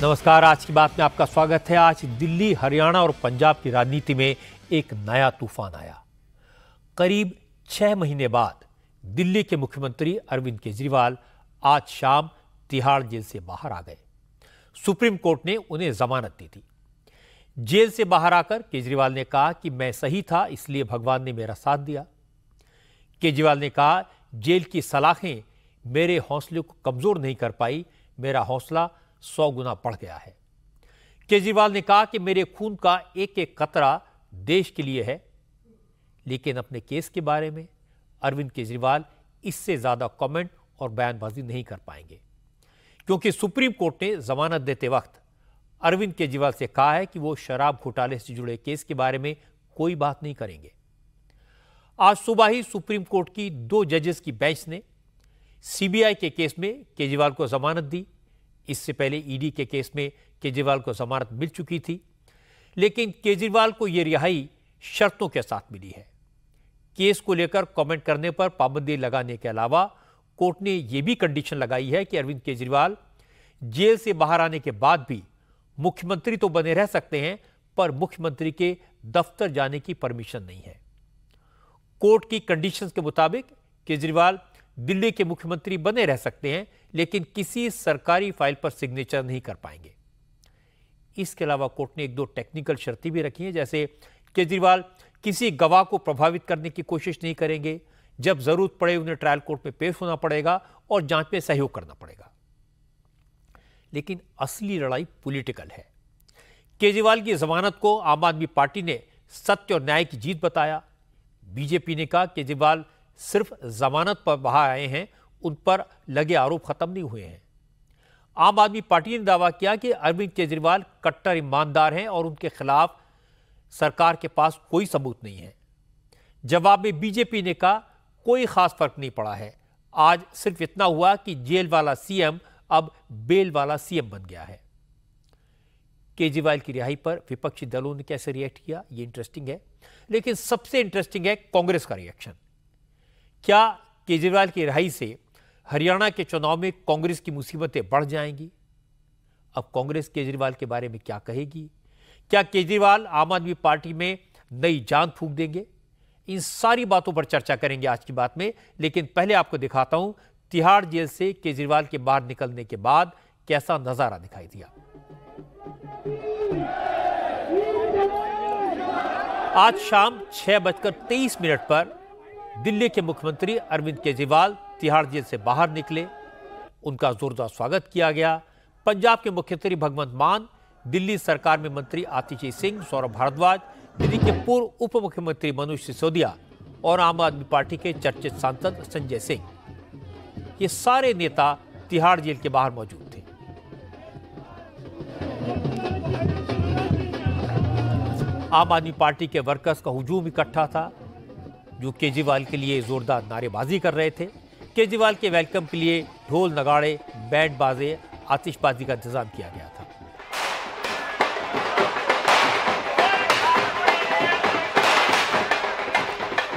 नमस्कार। आज की बात में आपका स्वागत है। आज दिल्ली, हरियाणा और पंजाब की राजनीति में एक नया तूफान आया। करीब 6 महीने बाद दिल्ली के मुख्यमंत्री अरविंद केजरीवाल आज शाम तिहाड़ जेल से बाहर आ गए। सुप्रीम कोर्ट ने उन्हें जमानत दी थी। जेल से बाहर आकर केजरीवाल ने कहा कि मैं सही था, इसलिए भगवान ने मेरा साथ दिया। केजरीवाल ने कहा, जेल की सलाखें मेरे हौसले को कमजोर नहीं कर पाई, मेरा हौसला 100 गुना बढ़ गया है। केजरीवाल ने कहा कि मेरे खून का एक एक कतरा देश के लिए है। लेकिन अपने केस के बारे में अरविंद केजरीवाल इससे ज्यादा कमेंट और बयानबाजी नहीं कर पाएंगे, क्योंकि सुप्रीम कोर्ट ने जमानत देते वक्त अरविंद केजरीवाल से कहा है कि वो शराब घोटाले से जुड़े केस के बारे में कोई बात नहीं करेंगे। आज सुबह ही सुप्रीम कोर्ट की 2 जजेस की बेंच ने सीबीआई के केस में केजरीवाल को जमानत दी। इससे पहले ईडी के केस में केजरीवाल को जमानत मिल चुकी थी, लेकिन केजरीवाल को यह रिहाई शर्तों के साथ मिली है। केस को लेकर कमेंट करने पर पाबंदी लगाने के अलावा कोर्ट ने यह भी कंडीशन लगाई है कि अरविंद केजरीवाल जेल से बाहर आने के बाद भी मुख्यमंत्री तो बने रह सकते हैं, पर मुख्यमंत्री के दफ्तर जाने की परमिशन नहीं है। कोर्ट की कंडीशंस के मुताबिक केजरीवाल दिल्ली के मुख्यमंत्री बने रह सकते हैं, लेकिन किसी सरकारी फाइल पर सिग्नेचर नहीं कर पाएंगे। इसके अलावा कोर्ट ने 1-2 टेक्निकल शर्तें भी रखी हैं, जैसे केजरीवाल किसी गवाह को प्रभावित करने की कोशिश नहीं करेंगे, जब जरूरत पड़े उन्हें ट्रायल कोर्ट में पेश होना पड़ेगा और जांच में सहयोग करना पड़ेगा। लेकिन असली लड़ाई पॉलिटिकल है। केजरीवाल की जमानत को आम आदमी पार्टी ने सत्य और न्याय की जीत बताया। बीजेपी ने कहा केजरीवाल सिर्फ जमानत पर बाहर आए हैं, उन पर लगे आरोप खत्म नहीं हुए हैं। आम आदमी पार्टी ने दावा किया कि अरविंद केजरीवाल कट्टर ईमानदार हैं और उनके खिलाफ सरकार के पास कोई सबूत नहीं है। जवाब में बीजेपी ने कहा कोई खास फर्क नहीं पड़ा है, आज सिर्फ इतना हुआ कि जेल वाला सीएम अब बेल वाला सीएम बन गया है। केजरीवाल की रिहाई पर विपक्षी दलों ने कैसे रिएक्ट किया, यह इंटरेस्टिंग है। लेकिन सबसे इंटरेस्टिंग है कांग्रेस का रिएक्शन। क्या केजरीवाल की रिहाई से हरियाणा के चुनाव में कांग्रेस की मुसीबतें बढ़ जाएंगी? अब कांग्रेस केजरीवाल के बारे में क्या कहेगी? क्या केजरीवाल आम आदमी पार्टी में नई जान फूंक देंगे? इन सारी बातों पर चर्चा करेंगे आज की बात में। लेकिन पहले आपको दिखाता हूं तिहाड़ जेल से केजरीवाल के बाहर निकलने के बाद कैसा नजारा दिखाई दिया। आज शाम 6:23 पर दिल्ली के मुख्यमंत्री अरविंद केजरीवाल तिहाड़ जेल से बाहर निकले। उनका जोरदार स्वागत किया गया। पंजाब के मुख्यमंत्री भगवंत मान, दिल्ली सरकार में मंत्री आतिशी सिंह, सौरभ भारद्वाज, दिल्ली के पूर्व उप मुख्यमंत्री मनोज सिसोदिया और आम आदमी पार्टी के चर्चित सांसद संजय सिंह, ये सारे नेता तिहाड़ जेल के बाहर मौजूद थे। आम आदमी पार्टी के वर्कर्स का हुजूम इकट्ठा था, जो केजरीवाल के लिए जोरदार नारेबाजी कर रहे थे। केजरीवाल के वेलकम के लिए ढोल नगाड़े, बैंड बाजे, आतिशबाजी का इंतजाम किया गया था।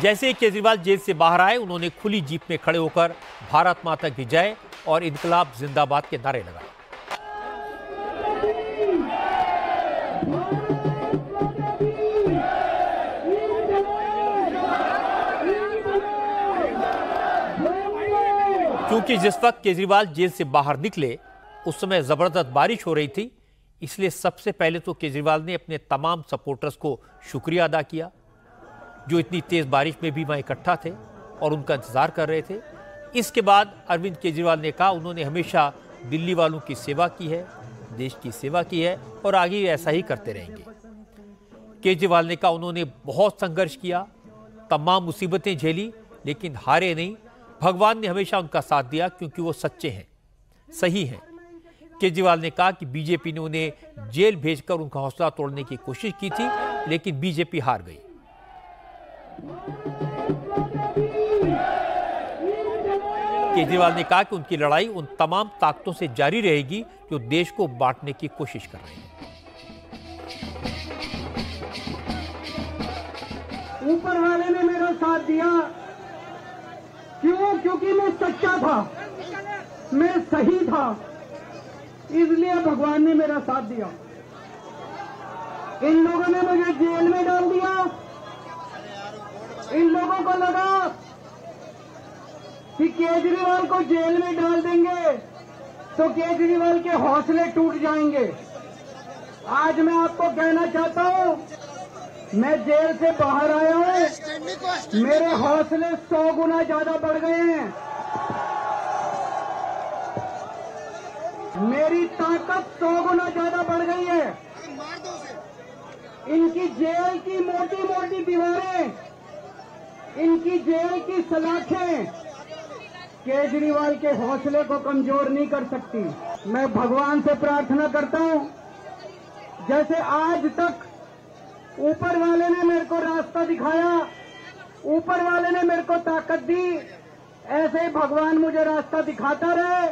जैसे ही केजरीवाल जेल से बाहर आए, उन्होंने खुली जीप में खड़े होकर भारत माता की जय और इनकलाब जिंदाबाद के नारे लगाए। क्योंकि जिस वक्त केजरीवाल जेल से बाहर निकले उस समय जबरदस्त बारिश हो रही थी, इसलिए सबसे पहले तो केजरीवाल ने अपने तमाम सपोर्टर्स को शुक्रिया अदा किया, जो इतनी तेज बारिश में भी वहां इकट्ठा थे और उनका इंतजार कर रहे थे। इसके बाद अरविंद केजरीवाल ने कहा उन्होंने हमेशा दिल्ली वालों की सेवा की है, देश की सेवा की है और आगे ऐसा ही करते रहेंगे। केजरीवाल ने कहा उन्होंने बहुत संघर्ष किया, तमाम मुसीबतें झेली, लेकिन हारे नहीं। भगवान ने हमेशा उनका साथ दिया क्योंकि वो सच्चे हैं, सही हैं। केजरीवाल ने कहा कि बीजेपी ने उन्हें जेल भेजकर उनका हौसला तोड़ने की कोशिश की थी, लेकिन बीजेपी हार गई। केजरीवाल ने कहा कि उनकी लड़ाई उन तमाम ताकतों से जारी रहेगी जो देश को बांटने की कोशिश कर रहे हैं। ऊपर वाले ने मेरा साथ दिया, क्यों? क्योंकि मैं सच्चा था, मैं सही था, इसलिए भगवान ने मेरा साथ दिया। इन लोगों ने मुझे जेल में डाल दिया। इन लोगों को लगा कि केजरीवाल को जेल में डाल देंगे तो केजरीवाल के हौसले टूट जाएंगे। आज मैं आपको कहना चाहता हूं, मैं जेल से बाहर आया हूं, मेरे हौसले 100 गुना ज्यादा बढ़ गए हैं। मेरी ताकत 100 गुना ज्यादा बढ़ गई है। इनकी जेल की मोटी मोटी दीवारें, इनकी जेल की सलाखें केजरीवाल के हौसले को कमजोर नहीं कर सकती। मैं भगवान से प्रार्थना करता हूं, जैसे आज तक ऊपर वाले ने मेरे को रास्ता दिखाया, ऊपर वाले ने मेरे को ताकत दी, ऐसे ही भगवान मुझे रास्ता दिखाता रहे,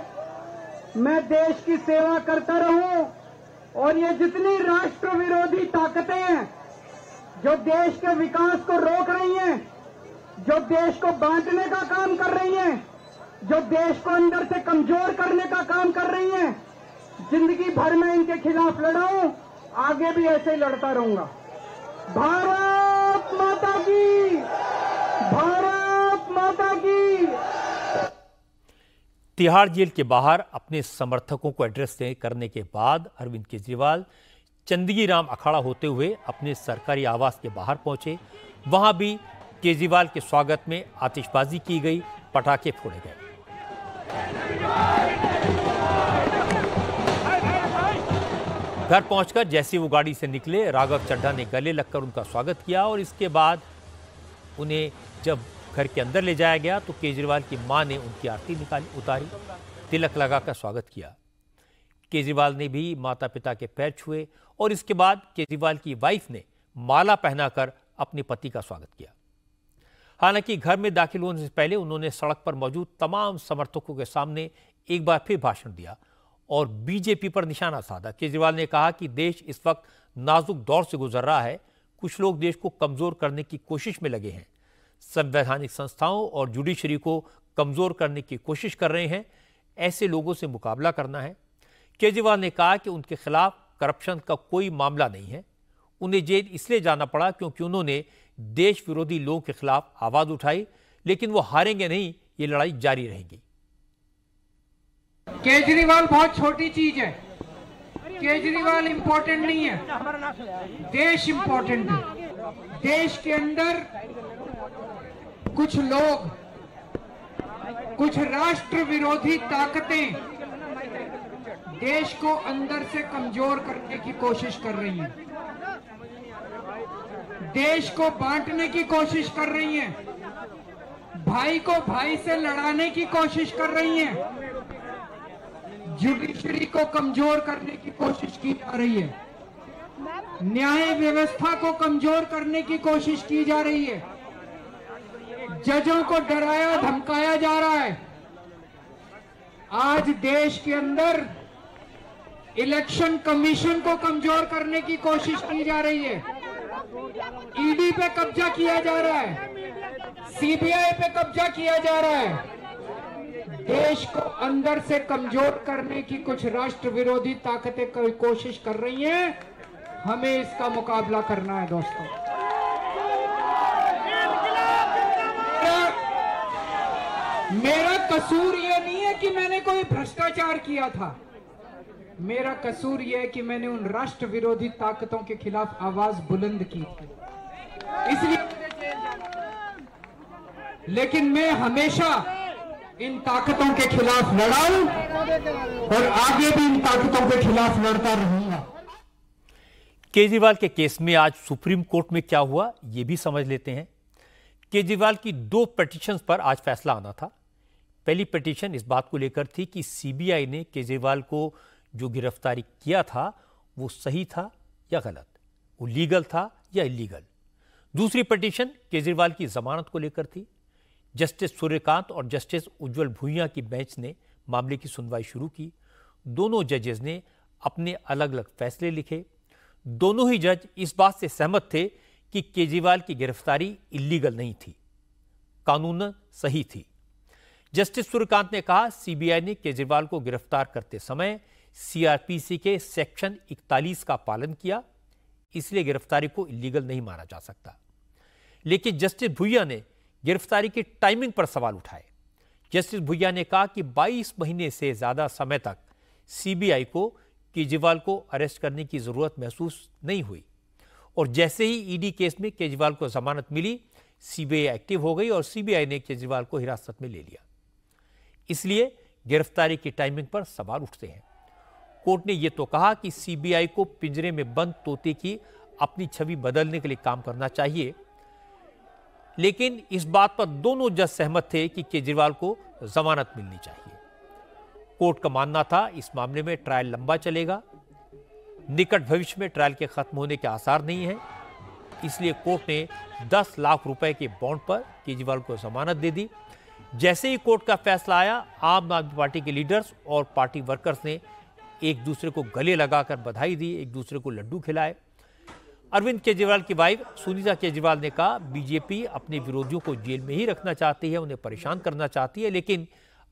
मैं देश की सेवा करता रहूं। और ये जितनी राष्ट्र विरोधी ताकतें हैं जो देश के विकास को रोक रही हैं, जो देश को बांटने का काम कर रही हैं, जो देश को अंदर से कमजोर करने का काम कर रही हैं, जिंदगी भर में इनके खिलाफ लड़ा हूं, आगे भी ऐसे ही लड़ता रहूंगा। भारत माता की, भारत माता की। तिहाड़ जेल के बाहर अपने समर्थकों को एड्रेस करने के बाद अरविंद केजरीवाल चंदगी-राम अखाड़ा होते हुए अपने सरकारी आवास के बाहर पहुंचे। वहां भी केजरीवाल के स्वागत में आतिशबाजी की गई, पटाखे फोड़े गए। घर पहुंचकर जैसे वो गाड़ी से निकले, राघव चड्ढा ने गले लगकर उनका स्वागत किया और इसके बाद उन्हें जब घर के अंदर ले जाया गया तो केजरीवाल की मां ने उनकी आरती उतारी, तिलक लगाकर स्वागत किया। केजरीवाल ने भी माता पिता के पैर छुए और इसके बाद केजरीवाल की वाइफ ने माला पहनाकर अपने पति का स्वागत किया। हालांकि घर में दाखिल होने से पहले उन्होंने सड़क पर मौजूद तमाम समर्थकों के सामने एक बार फिर भाषण दिया और बीजेपी पर निशाना साधा। केजरीवाल ने कहा कि देश इस वक्त नाजुक दौर से गुजर रहा है, कुछ लोग देश को कमजोर करने की कोशिश में लगे हैं, संवैधानिक संस्थाओं और जुडिशरी को कमजोर करने की कोशिश कर रहे हैं, ऐसे लोगों से मुकाबला करना है। केजरीवाल ने कहा कि उनके खिलाफ करप्शन का कोई मामला नहीं है, उन्हें जेल इसलिए जाना पड़ा क्योंकि उन्होंने देश विरोधी लोगों के खिलाफ आवाज उठाई, लेकिन वो हारेंगे नहीं, ये लड़ाई जारी रहेगी। केजरीवाल बहुत छोटी चीज है, केजरीवाल इंपॉर्टेंट नहीं है, देश इंपॉर्टेंट है। देश के अंदर कुछ लोग, कुछ राष्ट्र विरोधी ताकतें देश को अंदर से कमजोर करने की कोशिश कर रही हैं, देश को बांटने की कोशिश कर रही हैं, भाई को भाई से लड़ाने की कोशिश कर रही हैं, जुडिशरी को कमजोर करने की कोशिश की जा रही है, न्याय व्यवस्था को कमजोर करने की कोशिश की जा रही है, जजों को डराया धमकाया जा रहा है। आज देश के अंदर इलेक्शन कमीशन को कमजोर करने की कोशिश की जा रही है, ईडी पे कब्जा किया जा रहा है, सीबीआई पे कब्जा किया जा रहा है। देश को अंदर से कमजोर करने की कुछ राष्ट्र विरोधी ताकतें कोशिश कर रही हैं, हमें इसका मुकाबला करना है दोस्तों। मेरा कसूर यह नहीं है कि मैंने कोई भ्रष्टाचार किया था, मेरा कसूर यह है कि मैंने उन राष्ट्र विरोधी ताकतों के खिलाफ आवाज बुलंद की थी, इसलिए। लेकिन मैं हमेशा इन ताकतों के खिलाफ लड़ा हूं और आगे भी इन ताकतों के खिलाफ लड़ता रहूंगा। केजरीवाल के केस में आज सुप्रीम कोर्ट में क्या हुआ, यह भी समझ लेते हैं। केजरीवाल की 2 पिटीशंस पर आज फैसला आना था। पहली पिटीशन इस बात को लेकर थी कि सीबीआई ने केजरीवाल को जो गिरफ्तारी किया था वो सही था या गलत, वो लीगल था या इलीगल। दूसरी पिटीशन केजरीवाल की जमानत को लेकर थी। जस्टिस सूर्यकांत और जस्टिस उज्जवल भुइयां की बेंच ने मामले की सुनवाई शुरू की। दोनों जजेस ने अपने अलग अलग फैसले लिखे। दोनों ही जज इस बात से सहमत थे कि केजरीवाल की गिरफ्तारी इलीगल नहीं थी, कानूनन सही थी। जस्टिस सूर्यकांत ने कहा सीबीआई ने केजरीवाल को गिरफ्तार करते समय सीआरपीसी के सेक्शन 41 का पालन किया, इसलिए गिरफ्तारी को इलीगल नहीं माना जा सकता। लेकिन जस्टिस भुइया ने गिरफ्तारी की टाइमिंग पर सवाल उठाए। जस्टिस भुइया ने कहा कि 22 महीने से ज्यादा समय तक सीबीआई को केजरीवाल को अरेस्ट करने की जरूरत महसूस नहीं हुई और जैसे ही ईडी केस में केजरीवाल को जमानत मिली, सीबीआई एक्टिव हो गई और सीबीआई ने केजरीवाल को हिरासत में ले लिया। इसलिए गिरफ्तारी की टाइमिंग पर सवाल उठते हैं। कोर्ट ने यह तो कहा कि सीबीआई को पिंजरे में बंद तोते की अपनी छवि बदलने के लिए काम करना चाहिए, लेकिन इस बात पर दोनों जज सहमत थे कि केजरीवाल को जमानत मिलनी चाहिए। कोर्ट का मानना था इस मामले में ट्रायल लंबा चलेगा, निकट भविष्य में ट्रायल के खत्म होने के आसार नहीं है, इसलिए कोर्ट ने 10 लाख रुपए के बॉन्ड पर केजरीवाल को जमानत दे दी। जैसे ही कोर्ट का फैसला आया, आम आदमी पार्टी के लीडर्स और पार्टी वर्कर्स ने एक दूसरे को गले लगाकर बधाई दी, एक दूसरे को लड्डू खिलाए। अरविंद केजरीवाल की वाइफ सुनीता केजरीवाल ने कहा, बीजेपी अपने विरोधियों को जेल में ही रखना चाहती है, उन्हें परेशान करना चाहती है, लेकिन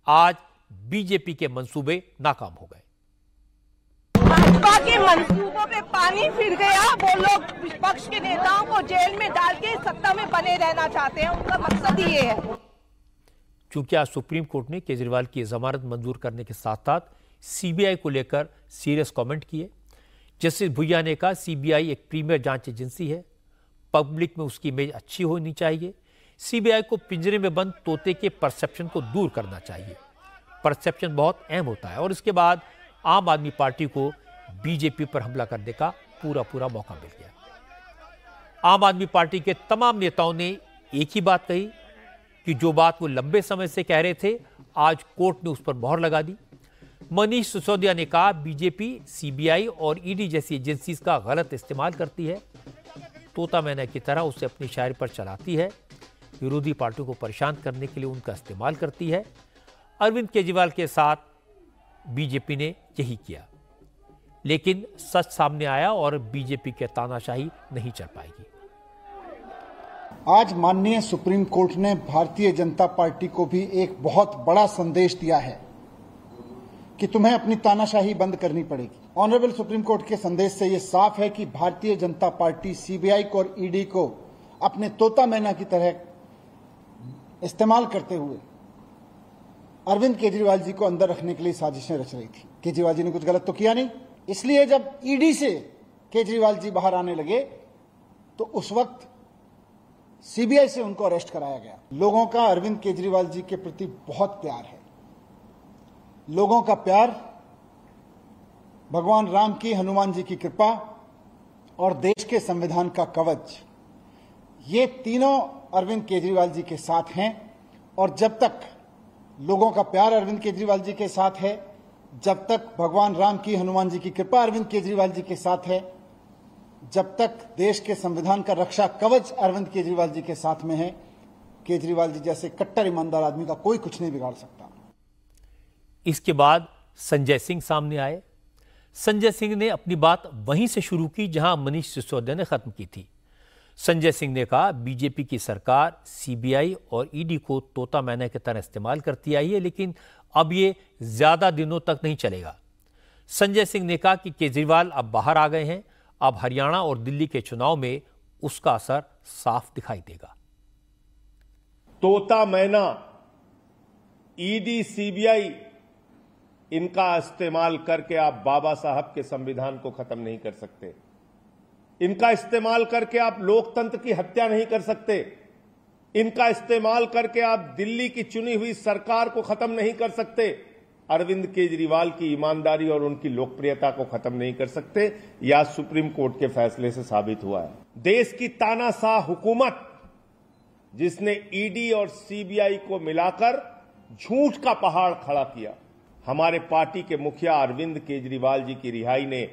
आज बीजेपी के मंसूबे नाकाम हो गए। भाजपा के मंसूबों पे पानी फिर गया। वो लोग विपक्ष के नेताओं को जेल में डाल के सत्ता में बने रहना चाहते हैं, उनका मकसद ही ये है। चूंकि आज सुप्रीम कोर्ट ने केजरीवाल की जमानत मंजूर करने के साथ साथ सीबीआई को लेकर सीरियस कमेंट किए। जस्टिस भुइया ने कहा, सीबीआई एक प्रीमियर जांच एजेंसी है, पब्लिक में उसकी इमेज अच्छी होनी चाहिए। सीबीआई को पिंजरे में बंद तोते के परसेप्शन को दूर करना चाहिए। परसेप्शन बहुत अहम होता है और इसके बाद आम आदमी पार्टी को बीजेपी पर हमला करने का पूरा मौका मिल गया। आम आदमी पार्टी के तमाम नेताओं ने एक ही बात कही कि जो बात वो लंबे समय से कह रहे थे, आज कोर्ट ने उस पर मोहर लगा दी। मनीष सिसोदिया ने कहा, बीजेपी सीबीआई और ईडी जैसी एजेंसीज का गलत इस्तेमाल करती है, तोता मैना की तरह उसे अपनी शायरी पर चलाती है, विरोधी पार्टियों को परेशान करने के लिए उनका इस्तेमाल करती है। अरविंद केजरीवाल के साथ बीजेपी ने यही किया, लेकिन सच सामने आया और बीजेपी के तानाशाही नहीं चल पाएगी। आज माननीय सुप्रीम कोर्ट ने भारतीय जनता पार्टी को भी एक बहुत बड़ा संदेश दिया है कि तुम्हें अपनी तानाशाही बंद करनी पड़ेगी। ऑनरेबल सुप्रीम कोर्ट के संदेश से यह साफ है कि भारतीय जनता पार्टी सीबीआई को और ईडी को अपने तोता मैना की तरह इस्तेमाल करते हुए अरविंद केजरीवाल जी को अंदर रखने के लिए साजिशें रच रही थी। केजरीवाल जी ने कुछ गलत तो किया नहीं, इसलिए जब ईडी से केजरीवाल जी बाहर आने लगे तो उस वक्त सीबीआई से उनको अरेस्ट कराया गया। लोगों का अरविंद केजरीवाल जी के प्रति बहुत प्यार है। लोगों का प्यार, भगवान राम की, हनुमान जी की कृपा और देश के संविधान का कवच, ये तीनों अरविंद केजरीवाल जी के साथ हैं। और जब तक लोगों का प्यार अरविंद केजरीवाल जी के साथ है, जब तक भगवान राम की, हनुमान जी की कृपा अरविंद केजरीवाल जी के साथ है, जब तक देश के संविधान का रक्षा कवच अरविंद केजरीवाल जी के साथ में है, केजरीवाल जी जैसे कट्टर ईमानदार आदमी का कोई कुछ नहीं बिगाड़ सकता। इसके बाद संजय सिंह सामने आए। संजय सिंह ने अपनी बात वहीं से शुरू की जहां मनीष सिसोदिया ने खत्म की थी। संजय सिंह ने कहा, बीजेपी की सरकार सीबीआई और ईडी को तोता मैना की तरह इस्तेमाल करती आई है, लेकिन अब ये ज्यादा दिनों तक नहीं चलेगा। संजय सिंह ने कहा कि केजरीवाल अब बाहर आ गए हैं, अब हरियाणा और दिल्ली के चुनाव में उसका असर साफ दिखाई देगा। तोता मैना, ईडी, सीबीआई, इनका इस्तेमाल करके आप बाबा साहब के संविधान को खत्म नहीं कर सकते। इनका इस्तेमाल करके आप लोकतंत्र की हत्या नहीं कर सकते। इनका इस्तेमाल करके आप दिल्ली की चुनी हुई सरकार को खत्म नहीं कर सकते। अरविंद केजरीवाल की ईमानदारी और उनकी लोकप्रियता को खत्म नहीं कर सकते। यह सुप्रीम कोर्ट के फैसले से साबित हुआ है। देश की तानाशाह हुकूमत, जिसने ईडी और सीबीआई को मिलाकर झूठ का पहाड़ खड़ा किया, हमारे पार्टी के मुखिया अरविंद केजरीवाल जी की रिहाई ने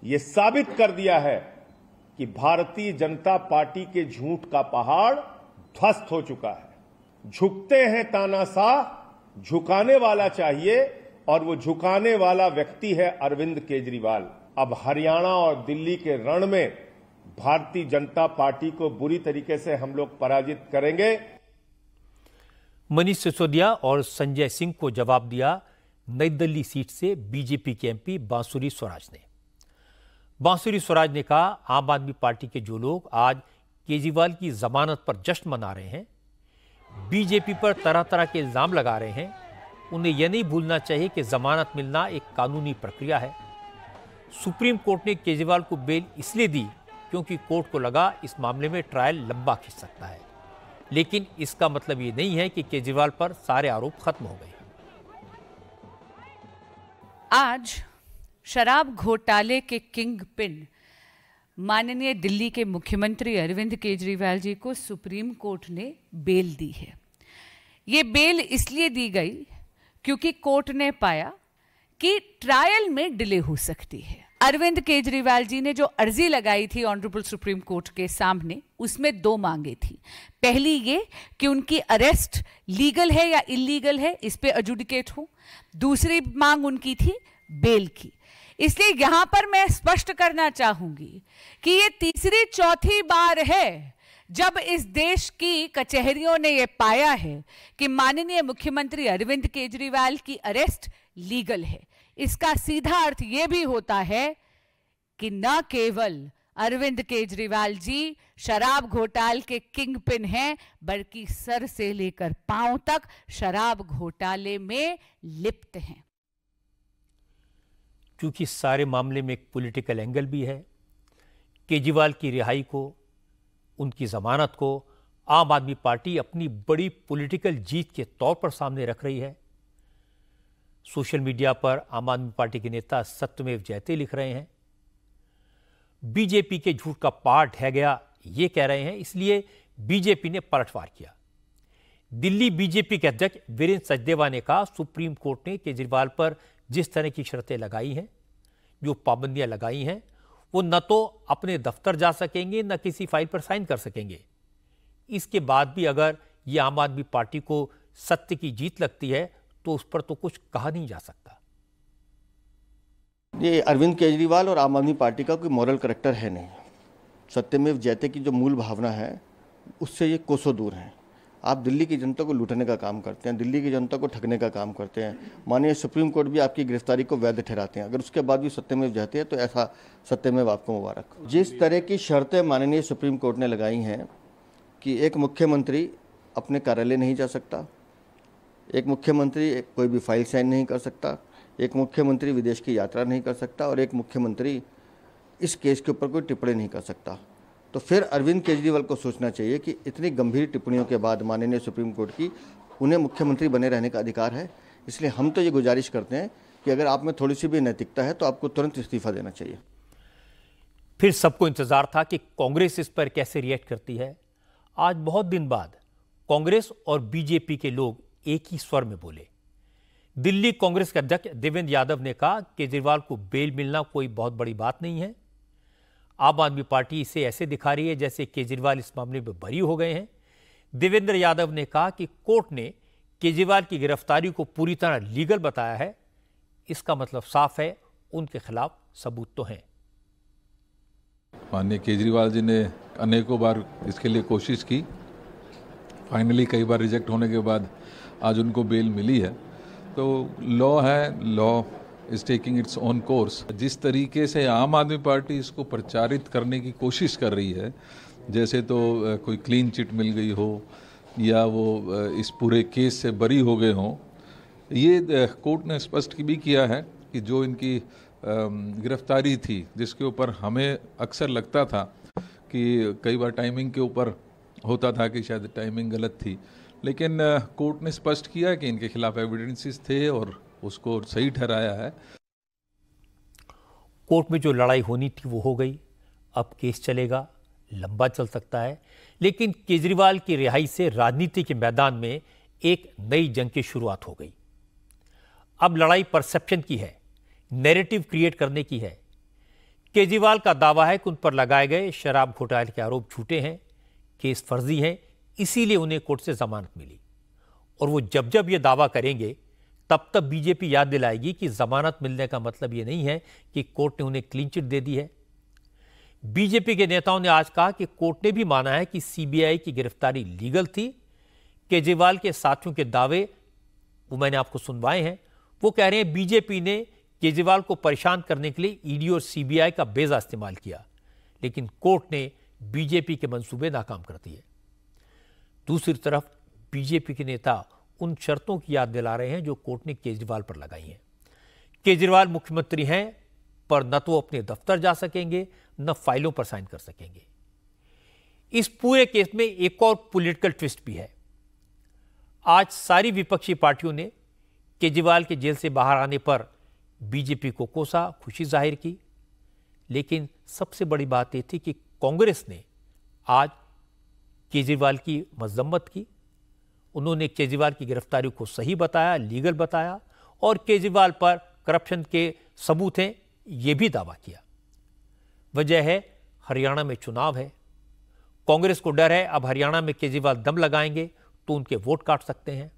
यह साबित कर दिया है कि भारतीय जनता पार्टी के झूठ का पहाड़ ध्वस्त हो चुका है। झुकते हैं तानाशाह, झुकाने वाला चाहिए, और वो झुकाने वाला व्यक्ति है अरविंद केजरीवाल। अब हरियाणा और दिल्ली के रण में भारतीय जनता पार्टी को बुरी तरीके से हम लोग पराजित करेंगे। मनीष सिसोदिया और संजय सिंह को जवाब दिया नई दिल्ली सीट से बीजेपी के एमपी बांसुरी स्वराज ने। बांसुरी स्वराज ने कहा, आम आदमी पार्टी के जो लोग आज केजरीवाल की जमानत पर जश्न मना रहे हैं, बीजेपी पर तरह तरह के इल्जाम लगा रहे हैं, उन्हें यह नहीं भूलना चाहिए कि जमानत मिलना एक कानूनी प्रक्रिया है। सुप्रीम कोर्ट ने केजरीवाल को बेल इसलिए दी क्योंकि कोर्ट को लगा इस मामले में ट्रायल लंबा खिंच सकता है, लेकिन इसका मतलब ये नहीं है कि केजरीवाल पर सारे आरोप खत्म हो गए। आज शराब घोटाले के किंग पिन माननीय दिल्ली के मुख्यमंत्री अरविंद केजरीवाल जी को सुप्रीम कोर्ट ने बेल दी है। ये बेल इसलिए दी गई क्योंकि कोर्ट ने पाया कि ट्रायल में डिले हो सकती है। अरविंद केजरीवाल जी ने जो अर्जी लगाई थी ऑनरेबल सुप्रीम कोर्ट के सामने, उसमें दो मांगे थी। पहली ये कि उनकी अरेस्ट लीगल है या इलीगल है, इस पे एडजुडिकेट हो। दूसरी मांग उनकी थी बेल की। इसलिए यहां पर मैं स्पष्ट करना चाहूंगी कि ये तीसरी चौथी बार है जब इस देश की कचहरियों ने यह पाया है कि माननीय मुख्यमंत्री अरविंद केजरीवाल की अरेस्ट लीगल है। इसका सीधा अर्थ यह भी होता है कि न केवल अरविंद केजरीवाल जी शराब घोटाले के किंग पिन हैं, बल्कि सर से लेकर पांव तक शराब घोटाले में लिप्त हैं। क्योंकि सारे मामले में एक पॉलिटिकल एंगल भी है, केजरीवाल की रिहाई को, उनकी जमानत को आम आदमी पार्टी अपनी बड़ी पॉलिटिकल जीत के तौर पर सामने रख रही है। सोशल मीडिया पर आम आदमी पार्टी के नेता सत्यमेव जयते लिख रहे हैं, बीजेपी के झूठ का पहाड़ ढह गया, ये कह रहे हैं, इसलिए बीजेपी ने पलटवार किया। दिल्ली बीजेपी के अध्यक्ष वीरेंद्र सचदेवा ने कहा, सुप्रीम कोर्ट ने केजरीवाल पर जिस तरह की शर्तें लगाई हैं, जो पाबंदियां लगाई हैं, वो न तो अपने दफ्तर जा सकेंगे न किसी फाइल पर साइन कर सकेंगे। इसके बाद भी अगर ये आम आदमी पार्टी को सत्य की जीत लगती है तो उस पर तो कुछ कहा नहीं जा सकता। ये अरविंद केजरीवाल और आम आदमी पार्टी का कोई मॉरल करैक्टर है नहीं। सत्यमेव जयते की जो मूल भावना है उससे ये कोसों दूर हैं। आप दिल्ली की जनता को लूटने का काम करते हैं, दिल्ली की जनता को ठगने का काम करते हैं। माननीय सुप्रीम कोर्ट भी आपकी गिरफ्तारी को वैध ठहराते हैं, अगर उसके बाद भी सत्यमेव जयते हैं तो ऐसा सत्यमेव आपको मुबारक। जिस तरह की शर्तें माननीय सुप्रीम कोर्ट ने लगाई हैं कि एक मुख्यमंत्री अपने कार्यालय नहीं जा सकता, एक मुख्यमंत्री कोई भी फाइल साइन नहीं कर सकता, एक मुख्यमंत्री विदेश की यात्रा नहीं कर सकता और एक मुख्यमंत्री इस केस के ऊपर कोई टिप्पणी नहीं कर सकता, तो फिर अरविंद केजरीवाल को सोचना चाहिए कि इतनी गंभीर टिप्पणियों के बाद माननीय सुप्रीम कोर्ट की उन्हें मुख्यमंत्री बने रहने का अधिकार है। इसलिए हम तो ये गुजारिश करते हैं कि अगर आप में थोड़ी सी भी नैतिकता है तो आपको तुरंत इस्तीफा देना चाहिए। फिर सबको इंतजार था कि कांग्रेस इस पर कैसे रिएक्ट करती है। आज बहुत दिन बाद कांग्रेस और बीजेपी के लोग एक ही स्वर में बोले। दिल्ली कांग्रेस के अध्यक्ष देवेंद्र यादव ने कहा, केजरीवाल को बेल मिलना कोई बहुत बड़ी बात नहीं है। आम आदमी पार्टी इसे ऐसे दिखा रही है जैसे केजरीवाल इस मामले में बरी हो गए हैं। देवेंद्र यादव ने कहा कि कोर्ट ने केजरीवाल की गिरफ्तारी को पूरी तरह लीगल बताया है, इसका मतलब साफ है उनके खिलाफ सबूत तो हैं। माननीय केजरीवाल जी ने अनेकों बार इसके लिए कोशिश की, फाइनली कई बार रिजेक्ट होने के बाद आज उनको बेल मिली है। तो लॉ है, law is taking its own course. जिस तरीके से आम आदमी पार्टी इसको प्रचारित करने की कोशिश कर रही है, जैसे तो कोई क्लीन चिट मिल गई हो या वो इस पूरे केस से बरी हो गए हों, ये कोर्ट ने स्पष्ट भी किया है कि जो इनकी गिरफ्तारी थी, जिसके ऊपर हमें अक्सर लगता था कि कई बार टाइमिंग के ऊपर होता था कि शायद टाइमिंग गलत थी, लेकिन कोर्ट ने स्पष्ट किया कि इनके खिलाफ एविडेंसेस थे और उसको सही ठहराया है। कोर्ट में जो लड़ाई होनी थी वो हो गई, अब केस चलेगा, लंबा चल सकता है, लेकिन केजरीवाल की रिहाई से राजनीति के मैदान में एक नई जंग की शुरुआत हो गई। अब लड़ाई परसेप्शन की है, नैरेटिव क्रिएट करने की है। केजरीवाल का दावा है कि उन पर लगाए गए शराब घोटाले के आरोप झूठे हैं, केस फर्जी हैं, इसीलिए उन्हें कोर्ट से जमानत मिली। और वो जब जब ये दावा करेंगे तब तब बीजेपी याद दिलाएगी कि जमानत मिलने का मतलब ये नहीं है कि कोर्ट ने उन्हें क्लीन चिट दे दी है। बीजेपी के नेताओं ने आज कहा कि कोर्ट ने भी माना है कि सीबीआई की गिरफ्तारी लीगल थी। केजरीवाल के साथियों के दावे वो मैंने आपको सुनवाए हैं, वो कह रहे हैं बीजेपी ने केजरीवाल को परेशान करने के लिए ईडी और सीबीआई का बेजा इस्तेमाल किया, लेकिन कोर्ट ने बीजेपी के मंसूबे नाकाम कर दिए। दूसरी तरफ बीजेपी के नेता उन शर्तों की याद दिला रहे हैं जो कोर्ट ने केजरीवाल पर लगाई हैं। केजरीवाल मुख्यमंत्री हैं, पर न तो अपने दफ्तर जा सकेंगे न फाइलों पर साइन कर सकेंगे। इस पूरे केस में एक और पॉलिटिकल ट्विस्ट भी है। आज सारी विपक्षी पार्टियों ने केजरीवाल के जेल से बाहर आने पर बीजेपी को कोसा, खुशी जाहिर की, लेकिन सबसे बड़ी बात यह थी कि कांग्रेस ने आज केजरीवाल की मजम्मत की। उन्होंने केजरीवाल की गिरफ्तारी को सही बताया, लीगल बताया और केजरीवाल पर करप्शन के सबूत हैं यह भी दावा किया। वजह है हरियाणा में चुनाव है। कांग्रेस को डर है अब हरियाणा में केजरीवाल दम लगाएंगे तो उनके वोट काट सकते हैं,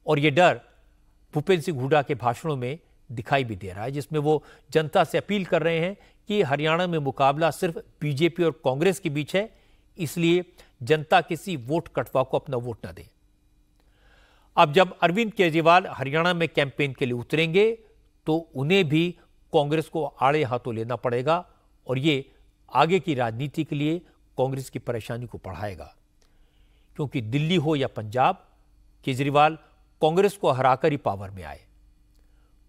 और यह डर भूपेंद्र सिंह हुड्डा के भाषणों में दिखाई भी दे रहा है, जिसमें वो जनता से अपील कर रहे हैं कि हरियाणा में मुकाबला सिर्फ बीजेपी और कांग्रेस के बीच है, इसलिए जनता किसी वोट कटवा को अपना वोट न दे। अब जब अरविंद केजरीवाल हरियाणा में कैंपेन के लिए उतरेंगे तो उन्हें भी कांग्रेस को आड़े हाथों लेना पड़ेगा, और ये आगे की राजनीति के लिए कांग्रेस की परेशानी को बढ़ाएगा, क्योंकि दिल्ली हो या पंजाब, केजरीवाल कांग्रेस को हराकर ही पावर में आए।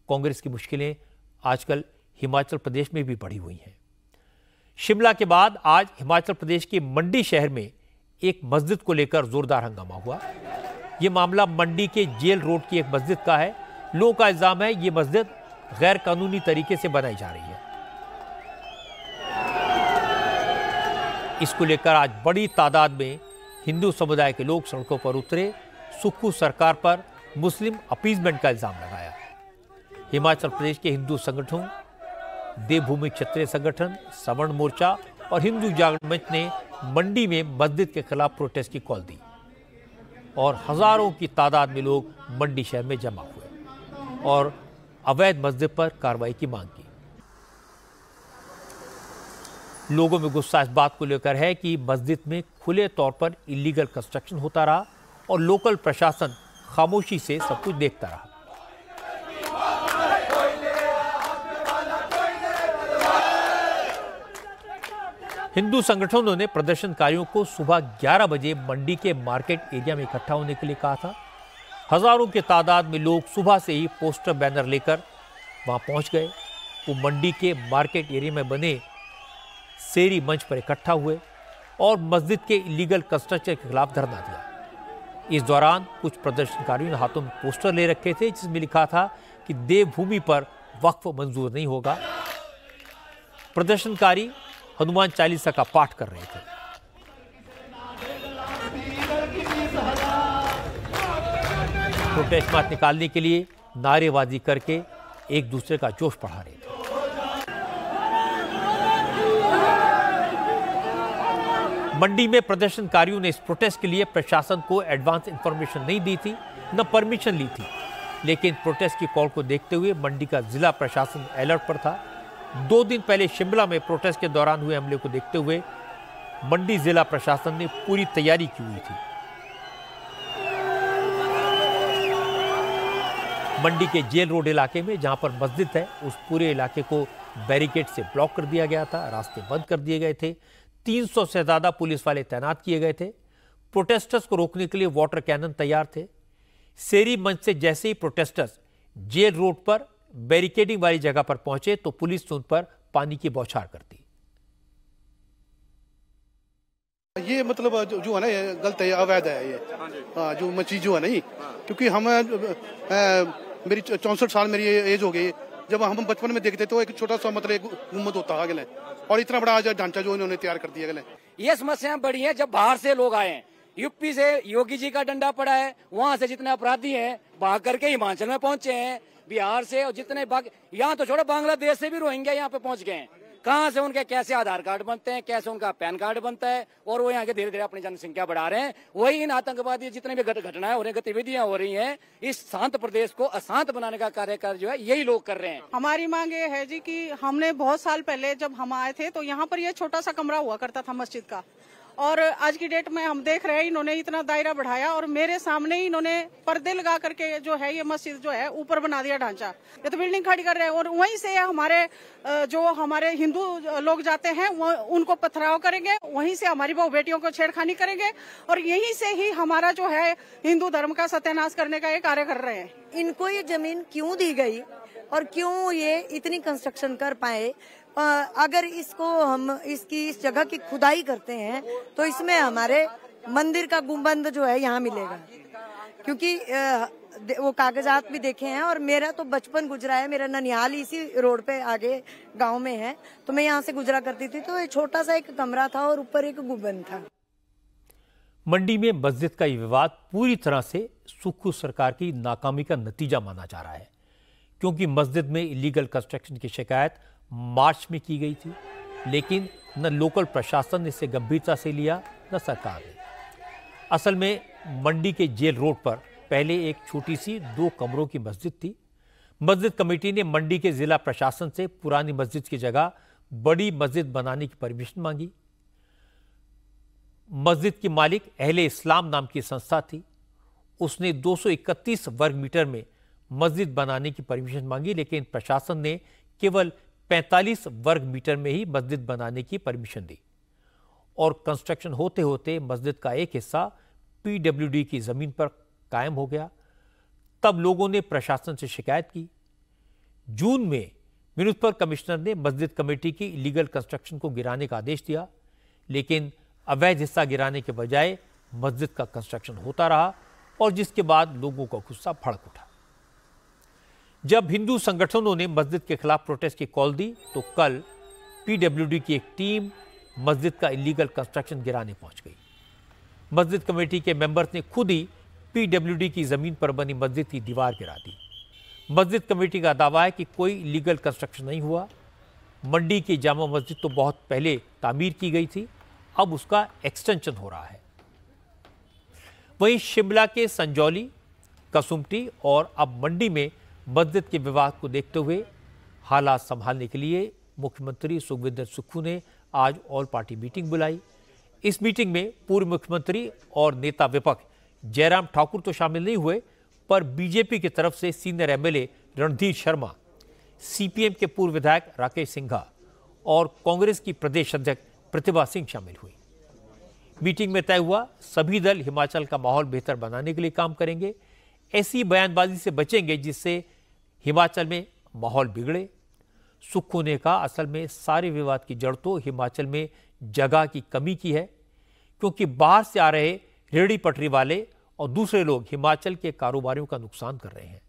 कांग्रेस की मुश्किलें आजकल हिमाचल प्रदेश में भी बढ़ी हुई हैं। शिमला के बाद आज हिमाचल प्रदेश के मंडी शहर में एक मस्जिद को लेकर जोरदार हंगामा हुआ। यह मामला मंडी के जेल रोड की एक मस्जिद का है। लोगों का इल्जाम है यह मस्जिद गैर कानूनी तरीके से बनाई जा रही है। इसको लेकर आज बड़ी तादाद में हिंदू समुदाय के लोग सड़कों पर उतरे, सुक्खू सरकार पर मुस्लिम अपीजमेंट का इल्जाम लगाया। हिमाचल प्रदेश के हिंदू संगठनों, देवभूमि क्षत्रिय संगठन, सवर्ण मोर्चा और हिंदू जागरण मंच ने मंडी में मस्जिद के खिलाफ प्रोटेस्ट की कॉल दी और हजारों की तादाद में लोग मंडी शहर में जमा हुए और अवैध मस्जिद पर कार्रवाई की मांग की। लोगों में गुस्सा इस बात को लेकर है कि मस्जिद में खुले तौर पर इलीगल कंस्ट्रक्शन होता रहा और लोकल प्रशासन खामोशी से सब कुछ देखता रहा। हिंदू संगठनों ने प्रदर्शनकारियों को सुबह 11 बजे मंडी के मार्केट एरिया में इकट्ठा होने के लिए कहा था। हजारों की तादाद में लोग सुबह से ही पोस्टर बैनर लेकर वहां पहुंच गए। वो मंडी के मार्केट एरिया में बने शेरी मंच पर इकट्ठा हुए और मस्जिद के इलीगल कंस्ट्रक्शन के खिलाफ धरना दिया। इस दौरान कुछ प्रदर्शनकारियों ने हाथों में पोस्टर ले रखे थे जिसमें लिखा था कि देवभूमि पर वक्फ मंजूर नहीं होगा। प्रदर्शनकारी हनुमान चालीसा का पाठ कर रहे थे। प्रोटेस्ट मार्च निकालने के लिए नारेबाजी करके एक दूसरे का जोश बढ़ा रहे थे। मंडी में प्रदर्शनकारियों ने इस प्रोटेस्ट के लिए प्रशासन को एडवांस इंफॉर्मेशन नहीं दी थी, न परमिशन ली थी, लेकिन प्रोटेस्ट की कॉल को देखते हुए मंडी का जिला प्रशासन अलर्ट पर था। 2 दिन पहले शिमला में प्रोटेस्ट के दौरान हुए हमले को देखते हुए मंडी जिला प्रशासन ने पूरी तैयारी की हुई थी। मंडी के जेल रोड इलाके में जहां पर मस्जिद है उस पूरे इलाके को बैरिकेड से ब्लॉक कर दिया गया था, रास्ते बंद कर दिए गए थे। 300 से ज्यादा पुलिस वाले तैनात किए गए थे। प्रोटेस्टर्स को रोकने के लिए वाटर कैनन तैयार थे। शेरी मंच से जैसे ही प्रोटेस्टर्स जेल रोड पर बैरिकेडिंग वाली जगह पर पहुंचे तो पुलिस उन पर पानी की बौछार कर दी। ये मतलब जो है ना ये गलत है, अवैध है ये। हाँ, जो चीज जो है नहीं, क्योंकि हम मेरी 64 साल मेरी एज हो गई। जब हम बचपन में देखते तो एक छोटा सा मतलब एक गुम्बद होता है गले, और इतना बड़ा आज ढांचा जो इन्होंने तैयार कर दिया गले। ये समस्याएं बड़ी हैं। जब बाहर से लोग आए हैं, यूपी से योगी जी का डंडा पड़ा है, वहां से जितने अपराधी हैं भाग करके हिमाचल में पहुंचे हैं, बिहार से, और जितने यहाँ तो छोड़ो बांग्लादेश से भी रोहिंग्या यहाँ पे पहुंच गए हैं। कहाँ से उनके कैसे आधार कार्ड बनते हैं, कैसे उनका पैन कार्ड बनता है, और वो यहाँ के धीरे धीरे अपनी जनसंख्या बढ़ा रहे हैं। वही इन आतंकवादी जितने भी घटनाएं हो रही, गतिविधियां हो रही हैं, इस शांत प्रदेश को अशांत बनाने का कार्य जो है यही लोग कर रहे हैं। हमारी मांग ये है जी कि हमने बहुत साल पहले जब हम आए थे तो यहाँ पर ये छोटा सा कमरा हुआ करता था मस्जिद का, और आज की डेट में हम देख रहे हैं इन्होंने इतना दायरा बढ़ाया और मेरे सामने ही इन्होंने पर्दे लगा करके जो है ये मस्जिद जो है ऊपर बना दिया ढांचा। ये तो बिल्डिंग खड़ी कर रहे हैं और वहीं से हमारे हिंदू लोग जाते हैं वो उनको पथराव करेंगे, वहीं से हमारी बहू बेटियों को छेड़खानी करेंगे और यहीं से ही हमारा जो है हिंदू धर्म का सत्यानाश करने का ये कार्य कर रहे हैं। इनको ये जमीन क्यों दी गई और क्यों ये इतनी कंस्ट्रक्शन कर पाए? अगर इसको हम इस जगह की खुदाई करते हैं तो इसमें हमारे मंदिर का गुंबद जो है यहाँ मिलेगा, क्योंकि वो कागजात भी देखे हैं और मेरा तो बचपन गुजरा है, मेरा ननिहाल इसी रोड पे आगे गांव में है, तो मैं यहाँ से गुजरा करती थी। तो ये छोटा सा एक कमरा था और ऊपर एक गुंबद था। मंडी में मस्जिद का ये विवाद पूरी तरह से सुक्खू सरकार की नाकामी का नतीजा माना जा रहा है, क्योंकि मस्जिद में इलीगल कंस्ट्रक्शन की शिकायत मार्च में की गई थी, लेकिन न लोकल प्रशासन ने इसे गंभीरता से लिया न सरकार ने। असल में मंडी के जेल रोड पर पहले एक छोटी सी 2 कमरों की मस्जिद थी। मस्जिद कमेटी ने मंडी के जिला प्रशासन से पुरानी मस्जिद की जगह बड़ी मस्जिद बनाने की परमिशन मांगी। मस्जिद की मालिक अहले इस्लाम नाम की संस्था थी। उसने 231 वर्ग मीटर में मस्जिद बनाने की परमिशन मांगी, लेकिन प्रशासन ने केवल 45 वर्ग मीटर में ही मस्जिद बनाने की परमिशन दी और कंस्ट्रक्शन होते होते मस्जिद का एक हिस्सा पीडब्ल्यूडी की जमीन पर कायम हो गया। तब लोगों ने प्रशासन से शिकायत की। जून में म्युनिसिपल कमिश्नर ने मस्जिद कमेटी की इलीगल कंस्ट्रक्शन को गिराने का आदेश दिया, लेकिन अवैध हिस्सा गिराने के बजाय मस्जिद का कंस्ट्रक्शन होता रहा और जिसके बाद लोगों का गुस्सा भड़क उठा। जब हिंदू संगठनों ने मस्जिद के खिलाफ प्रोटेस्ट की कॉल दी तो कल पीडब्ल्यूडी की एक टीम मस्जिद का इलीगल कंस्ट्रक्शन गिराने पहुंच गई। मस्जिद कमेटी के मेंबर्स ने खुद ही पीडब्ल्यूडी की जमीन पर बनी मस्जिद की दीवार गिरा दी। मस्जिद कमेटी का दावा है कि कोई इलीगल कंस्ट्रक्शन नहीं हुआ। मंडी की जामा मस्जिद तो बहुत पहले तामीर की गई थी, अब उसका एक्सटेंशन हो रहा है। वहीं शिमला के संजौली, कसुम्पटी और अब मंडी में मस्जिद के विवाद को देखते हुए हालात संभालने के लिए मुख्यमंत्री सुखविंदर सुक्खू ने आज ऑल पार्टी मीटिंग बुलाई। इस मीटिंग में पूर्व मुख्यमंत्री और नेता विपक्ष जयराम ठाकुर तो शामिल नहीं हुए, पर बीजेपी की तरफ से senior MLA Randhir Sharma, CPM के पूर्व विधायक राकेश सिंघा और कांग्रेस की प्रदेश अध्यक्ष प्रतिभा सिंह शामिल हुई। मीटिंग में तय हुआ सभी दल हिमाचल का माहौल बेहतर बनाने के लिए काम करेंगे। ऐसी बयानबाजी से बचेंगे जिससे हिमाचल में माहौल बिगड़े। सुक्खू ने कहा, असल में सारे विवाद की जड़ तो हिमाचल में जगह की कमी की है, क्योंकि बाहर से आ रहे रेहड़ी पटरी वाले और दूसरे लोग हिमाचल के कारोबारियों का नुकसान कर रहे हैं।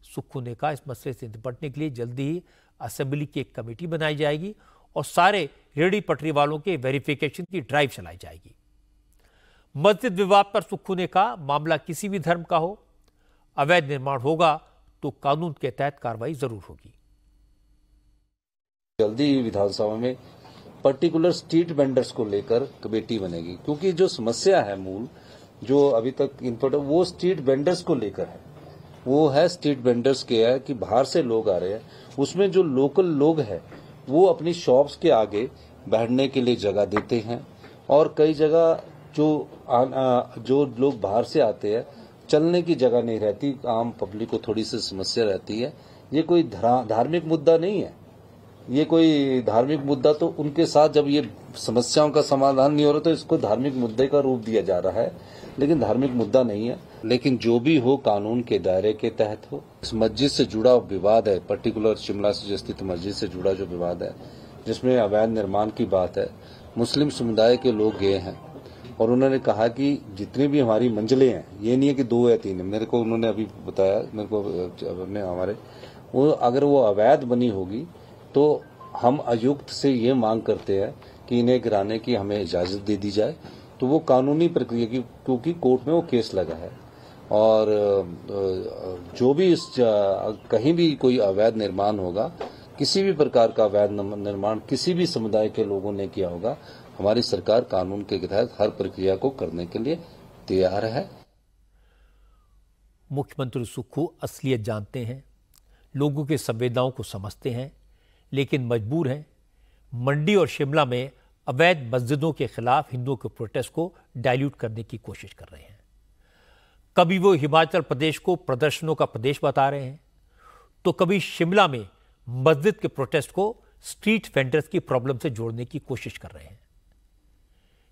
सुक्खू ने कहा, इस मसले से निपटने के लिए जल्दी ही असेंबली की एक कमेटी बनाई जाएगी और सारे रेहड़ी पटरी वालों के वेरिफिकेशन की ड्राइव चलाई जाएगी। मस्जिद विवाद पर सुक्खू ने कहा, मामला किसी भी धर्म का हो, अवैध निर्माण होगा तो कानून के तहत कार्रवाई जरूर होगी। जल्दी ही विधानसभा में पर्टिकुलर स्ट्रीट वेंडर्स को लेकर कमेटी बनेगी, क्योंकि जो समस्या है मूल जो अभी तक इनपुट वो स्ट्रीट वेंडर्स को लेकर है। वो है स्ट्रीट वेंडर्स के है कि बाहर से लोग आ रहे हैं, उसमें जो लोकल लोग हैं वो अपनी शॉप्स के आगे बैठने के लिए जगह देते हैं और कई जगह जो लोग बाहर से आते हैं चलने की जगह नहीं रहती, आम पब्लिक को थोड़ी सी समस्या रहती है। ये कोई धार्मिक मुद्दा नहीं है, ये कोई धार्मिक मुद्दा तो उनके साथ जब ये समस्याओं का समाधान नहीं हो रहा तो इसको धार्मिक मुद्दे का रूप दिया जा रहा है, लेकिन धार्मिक मुद्दा नहीं है। लेकिन जो भी हो कानून के दायरे के तहत हो। इस मस्जिद से जुड़ा विवाद है, पर्टिकुलर शिमला से स्थित मस्जिद से जुड़ा जो विवाद है जिसमें अवैध निर्माण की बात है, मुस्लिम समुदाय के लोग गए हैं और उन्होंने कहा कि जितनी भी हमारी मंजिलें हैं, ये नहीं है कि 2 या 3 है, मेरे को उन्होंने अभी बताया, मेरे को हमारे वो अगर वो अवैध बनी होगी तो हम आयुक्त से ये मांग करते हैं कि इन्हें गिराने की हमें इजाजत दे दी जाए। तो वो कानूनी प्रक्रिया की, क्योंकि कोर्ट में वो केस लगा है और जो भी कहीं भी कोई अवैध निर्माण होगा, किसी भी प्रकार का अवैध निर्माण किसी भी समुदाय के लोगों ने किया होगा, हमारी सरकार कानून के तहत हर प्रक्रिया को करने के लिए तैयार है। मुख्यमंत्री सुक्खू असलियत जानते हैं, लोगों की संवेदनाओं को समझते हैं, लेकिन मजबूर हैं। मंडी और शिमला में अवैध मस्जिदों के खिलाफ हिंदुओं के प्रोटेस्ट को डाइल्यूट करने की कोशिश कर रहे हैं। कभी वो हिमाचल प्रदेश को प्रदर्शनों का प्रदेश बता रहे हैं, तो कभी शिमला में मस्जिद के प्रोटेस्ट को स्ट्रीट वेंडर्स की प्रॉब्लम से जोड़ने की कोशिश कर रहे हैं।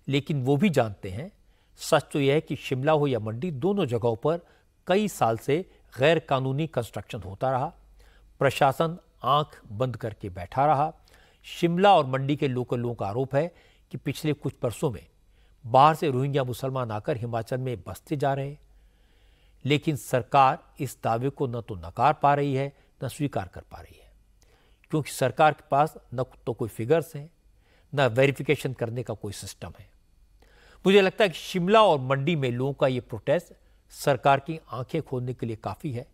लेकिन वो भी जानते हैं, सच तो यह है कि शिमला हो या मंडी, दोनों जगहों पर कई साल से गैर कानूनी कंस्ट्रक्शन होता रहा। प्रशासन आंख बंद करके बैठा रहा। शिमला और मंडी के लोकल लोगों का आरोप है कि पिछले कुछ वर्षों में बाहर से रोहिंग्या मुसलमान आकर हिमाचल में बसते जा रहे हैं। लेकिन सरकार इस दावे को न तो नकार पा रही है, न स्वीकार कर पा रही है, क्योंकि सरकार के पास न तो कोई फिगर्स हैं, न वेरिफिकेशन करने का कोई सिस्टम है। मुझे लगता है कि शिमला और मंडी में लोगों का ये प्रोटेस्ट सरकार की आंखें खोलने के लिए काफ़ी है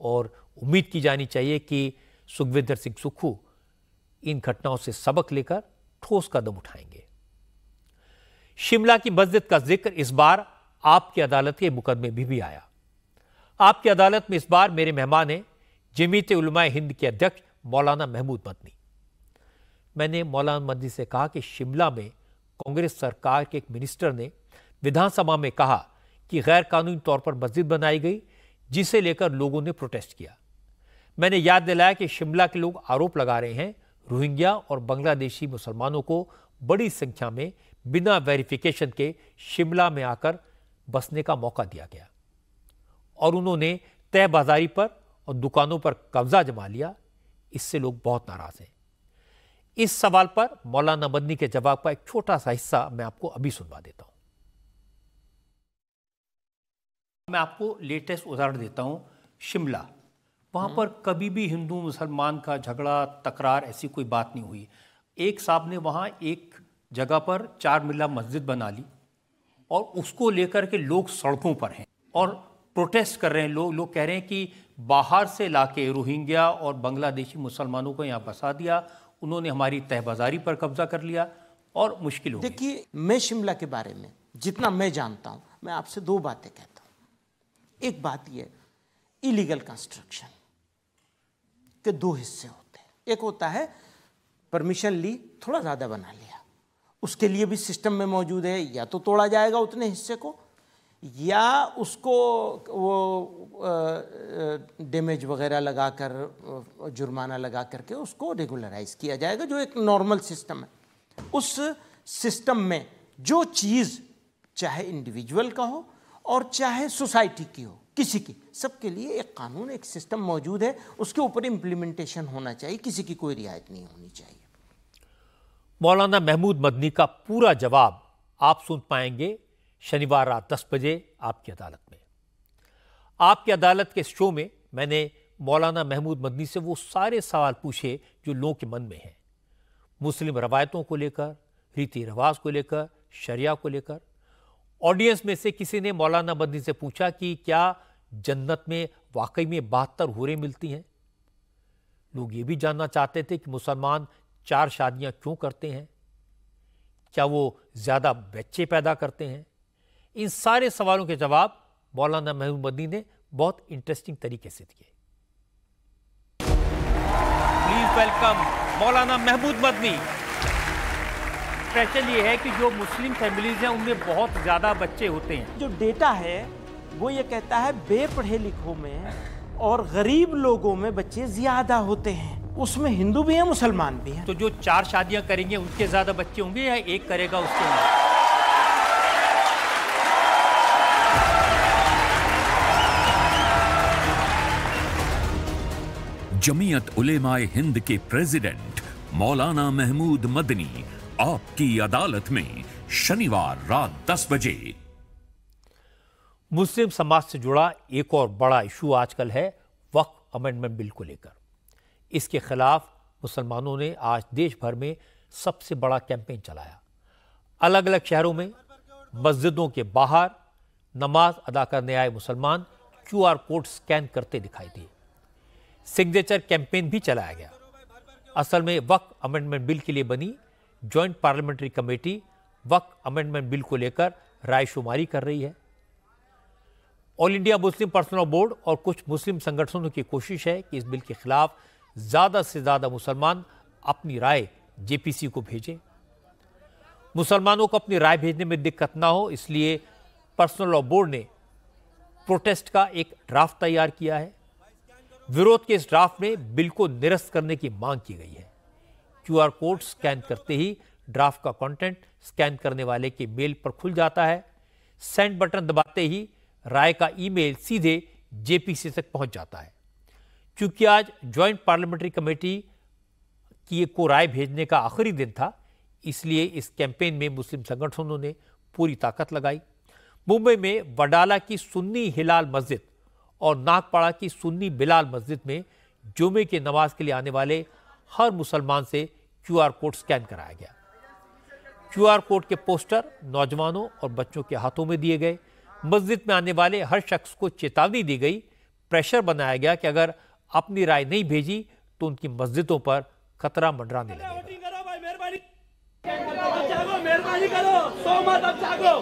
और उम्मीद की जानी चाहिए कि सुखविंदर सिंह सुक्खू इन घटनाओं से सबक लेकर ठोस कदम उठाएंगे। शिमला की मस्जिद का जिक्र इस बार आपकी अदालत के मुकदमे में भी आया। आपकी अदालत में इस बार मेरे मेहमान हैं जमीयत उलमाए हिंद के अध्यक्ष मौलाना महमूद मदनी। मैंने मौलाना मदनी से कहा कि शिमला में कांग्रेस सरकार के एक मिनिस्टर ने विधानसभा में कहा कि गैर कानूनी तौर पर मस्जिद बनाई गई, जिसे लेकर लोगों ने प्रोटेस्ट किया। मैंने याद दिलाया कि शिमला के लोग आरोप लगा रहे हैं रोहिंग्या और बांग्लादेशी मुसलमानों को बड़ी संख्या में बिना वेरिफिकेशन के शिमला में आकर बसने का मौका दिया गया और उन्होंने तय बाजारी पर और दुकानों पर कब्जा जमा लिया। इससे लोग बहुत नाराज हैं। इस सवाल पर मौलाना मदनी के जवाब का एक छोटा सा हिस्सा मैं आपको अभी सुनवा देता हूं। मैं आपको लेटेस्ट उदाहरण देता हूं। शिमला, वहां पर कभी भी हिंदू मुसलमान का झगड़ा, तकरार, ऐसी कोई बात नहीं हुई। एक साहब ने वहां एक जगह पर 4 मिला मस्जिद बना ली और उसको लेकर के लोग सड़कों पर हैं और प्रोटेस्ट कर रहे हैं। लोग कह रहे हैं कि बाहर से लाके रोहिंग्या और बांग्लादेशी मुसलमानों को यहाँ बसा दिया, उन्होंने हमारी तहबाजारी पर कब्जा कर लिया और मुश्किल हो गई। देखिए, मैं शिमला के बारे में जितना मैं जानता हूँ, मैं आपसे 2 बातें कहता हूँ। एक बात यह, इलीगल कंस्ट्रक्शन के 2 हिस्से होते हैं। एक होता है परमिशन ली, थोड़ा ज़्यादा बना लिया, उसके लिए भी सिस्टम में मौजूद है, या तो तोड़ा जाएगा उतने हिस्से को, या उसको वो डैमेज वगैरह लगाकर, जुर्माना लगा करके उसको रेगुलराइज किया जाएगा, जो एक नॉर्मल सिस्टम है। उस सिस्टम में जो चीज़ चाहे इंडिविजुअल का हो और चाहे सोसाइटी की हो, किसी की, सबके लिए एक कानून, एक सिस्टम मौजूद है, उसके ऊपर इम्प्लीमेंटेशन होना चाहिए, किसी की कोई रियायत नहीं होनी चाहिए। मौलाना महमूद मदनी का पूरा जवाब आप सुन पाएंगे शनिवार रात 10 बजे आपकी अदालत में। आपकी अदालत के शो में मैंने मौलाना महमूद मदनी से वो सारे सवाल पूछे जो लोगों के मन में हैं, मुस्लिम रवायतों को लेकर, रीति रिवाज को लेकर, शरिया को लेकर। ऑडियंस में से किसी ने मौलाना मदनी से पूछा कि क्या जन्नत में वाकई में 72 हूरें मिलती हैं। लोग ये भी जानना चाहते थे कि मुसलमान 4 शादियां क्यों करते हैं, क्या वो ज्यादा बच्चे पैदा करते हैं। इन सारे सवालों के जवाब मौलाना महमूद मदनी ने बहुत इंटरेस्टिंग तरीके से दिए। Please welcome Maulana Mahmood Madani. Special ये है कि जो मुस्लिम फैमिलीज हैं उनमें बहुत ज्यादा बच्चे होते हैं। जो डेटा है वो ये कहता है बेपढ़े लिखों में और गरीब लोगों में बच्चे ज्यादा होते हैं, उसमें हिंदू भी हैं, मुसलमान भी हैं। तो जो 4 शादियां करेंगे उनके ज्यादा बच्चे होंगे या एक करेगा उसके अंदर? जमीयत उलेमाए हिंद के प्रेसिडेंट मौलाना महमूद मदनी आपकी अदालत में शनिवार रात 10 बजे। मुस्लिम समाज से जुड़ा एक और बड़ा इशू आजकल है वक्फ अमेंडमेंट बिल को लेकर। इसके खिलाफ मुसलमानों ने आज देश भर में सबसे बड़ा कैंपेन चलाया। अलग अलग शहरों में मस्जिदों के बाहर नमाज अदा करने आए मुसलमान QR कोड स्कैन करते दिखाई दिए। सिग्नेचर कैंपेन भी चलाया गया। असल में वक्फ अमेंडमेंट बिल के लिए बनी ज्वाइंट पार्लियामेंट्री कमेटी वक्फ अमेंडमेंट बिल को लेकर रायशुमारी कर रही है। All India Muslim personal board और कुछ मुस्लिम संगठनों की कोशिश है कि इस बिल के खिलाफ ज्यादा से ज्यादा मुसलमान अपनी राय JPC को भेजें। मुसलमानों को अपनी राय भेजने में दिक्कत ना हो, इसलिए पर्सनल लॉ बोर्ड ने प्रोटेस्ट का एक ड्राफ्ट तैयार किया है। विरोध के इस ड्राफ्ट में बिल को निरस्त करने की मांग की गई है। क्यूआर कोड स्कैन करते ही ड्राफ्ट का कंटेंट स्कैन करने वाले के मेल पर खुल जाता है। सेंड बटन दबाते ही राय का ईमेल सीधे जेपीसी तक पहुंच जाता है। क्योंकि आज ज्वाइंट पार्लियामेंट्री कमेटी की को राय भेजने का आखिरी दिन था, इसलिए इस कैंपेन में मुस्लिम संगठनों ने पूरी ताकत लगाई। मुंबई में वडाला की सुन्नी हिलाल मस्जिद और नागपाड़ा की सुन्नी बिलाल मस्जिद में जुमे की नमाज के लिए आने वाले हर मुसलमान से क्यूआर कोड स्कैन कराया गया। क्यूआर कोड के पोस्टर नौजवानों और बच्चों के हाथों में दिए गए। मस्जिद में आने वाले हर शख्स को चेतावनी दी गई, प्रेशर बनाया गया कि अगर अपनी राय नहीं भेजी तो उनकी मस्जिदों पर खतरा मंडराने लगेगा। मेहरबानी करो, सो मत अब जागो,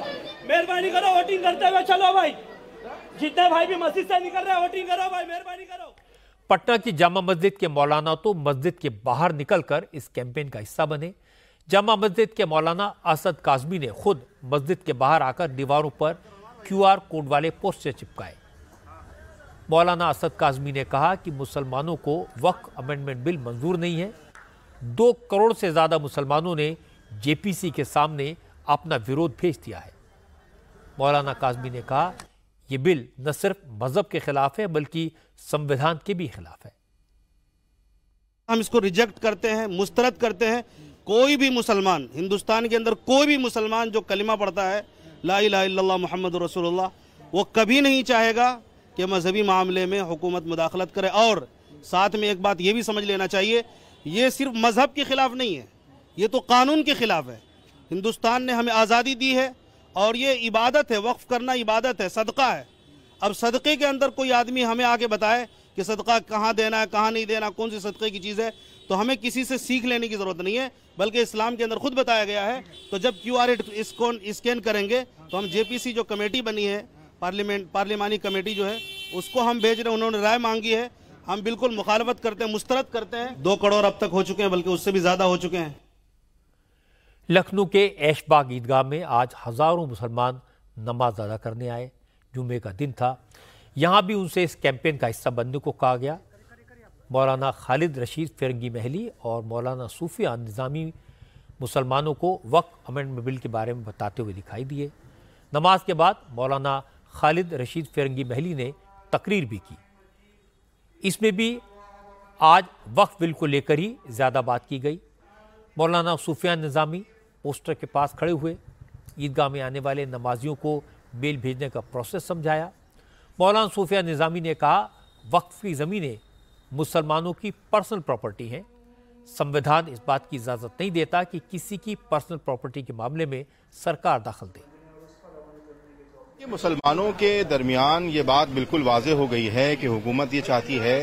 मेहरबानी करो, वोटिंग करते हुए चलो भाई। जितने भाई भी मस्जिद से निकल रहे हैं वोटिंग करो भाई, मेहरबानी करो। पटना की जामा मस्जिद के मौलाना तो मस्जिद के बाहर निकलकर इस कैंपेन का हिस्सा बने। जामा मस्जिद के मौलाना असद काजमी ने खुद मस्जिद के बाहर आकर दीवारों पर क्यूआर कोड वाले पोस्टर चिपकाए। मौलाना असद काजमी ने कहा कि मुसलमानों को वक्फ अमेंडमेंट बिल मंजूर नहीं है। 2 करोड़ से ज्यादा मुसलमानों ने जेपीसी के सामने अपना विरोध भेज दिया है। मौलाना काजमी ने कहा यह बिल न सिर्फ मजहब के खिलाफ है बल्कि संविधान के भी खिलाफ है। हम इसको रिजेक्ट करते हैं, मुस्तरद करते हैं। कोई भी मुसलमान, हिंदुस्तान के अंदर कोई भी मुसलमान जो कलिमा पढ़ता है ला इलाहा इल्लल्लाह मुहम्मदुर रसूलुल्लाह, वो कभी नहीं चाहेगा कि मजहबी मामले में हुकूमत मुदाखलत करे। और साथ में एक बात ये भी समझ लेना चाहिए, ये सिर्फ मजहब के खिलाफ नहीं है, ये तो कानून के खिलाफ है। हिंदुस्तान ने हमें आज़ादी दी है और ये इबादत है, वक्फ करना इबादत है, सदका है। अब सदक़े के अंदर कोई आदमी हमें आके बताए कि सदका कहाँ देना है, कहाँ नहीं देना, कौन सी सदक़े की चीज़ है, तो हमें किसी से सीख लेने की ज़रूरत नहीं है, बल्कि इस्लाम के अंदर खुद बताया गया है। तो जब क्यूआर स्कैन करेंगे तो हम जेपीसी जो कमेटी बनी है, पार्लिमानी कमेटी जो है, उसको हम भेज रहे हैं। उन्होंने राय मांगी है, हम बिल्कुल मुखालफत करते हैं, मुस्तरद करते हैं। 2 करोड़ अब तक हो चुके हैं, बल्कि उससे भी ज़्यादा हो चुके हैं। लखनऊ के ऐशबाग ईदगाह में आज हजारों मुसलमान नमाज अदा करने आए। जुमे का दिन था, यहां भी उनसे इस कैंपेन का हिस्सा बनने को कहा गया। मौलाना खालिद रशीद फिरंगी महली और मौलाना सूफिया निज़ामी मुसलमानों को वक्फ अमेंडमेंट बिल के बारे में बताते हुए दिखाई दिए। नमाज के बाद मौलाना खालिद रशीद फिरंगी महली ने तकरीर भी की। इसमें भी आज वक्फ बिल को लेकर ही ज़्यादा बात की गई। मौलाना सूफिया निज़ामी पोस्टर के पास खड़े हुए, ईदगाह में आने वाले नमाजियों को बेल भेजने का प्रोसेस समझाया। मौलाना सूफिया निज़ामी ने कहा वक्फ की ज़मीनें मुसलमानों की पर्सनल प्रॉपर्टी हैं। संविधान इस बात की इजाज़त नहीं देता कि किसी की पर्सनल प्रॉपर्टी के मामले में सरकार दखल दे। मुसलमानों के दरमियान ये बात बिल्कुल वाज़ेह हो गई है कि हुकूमत ये चाहती है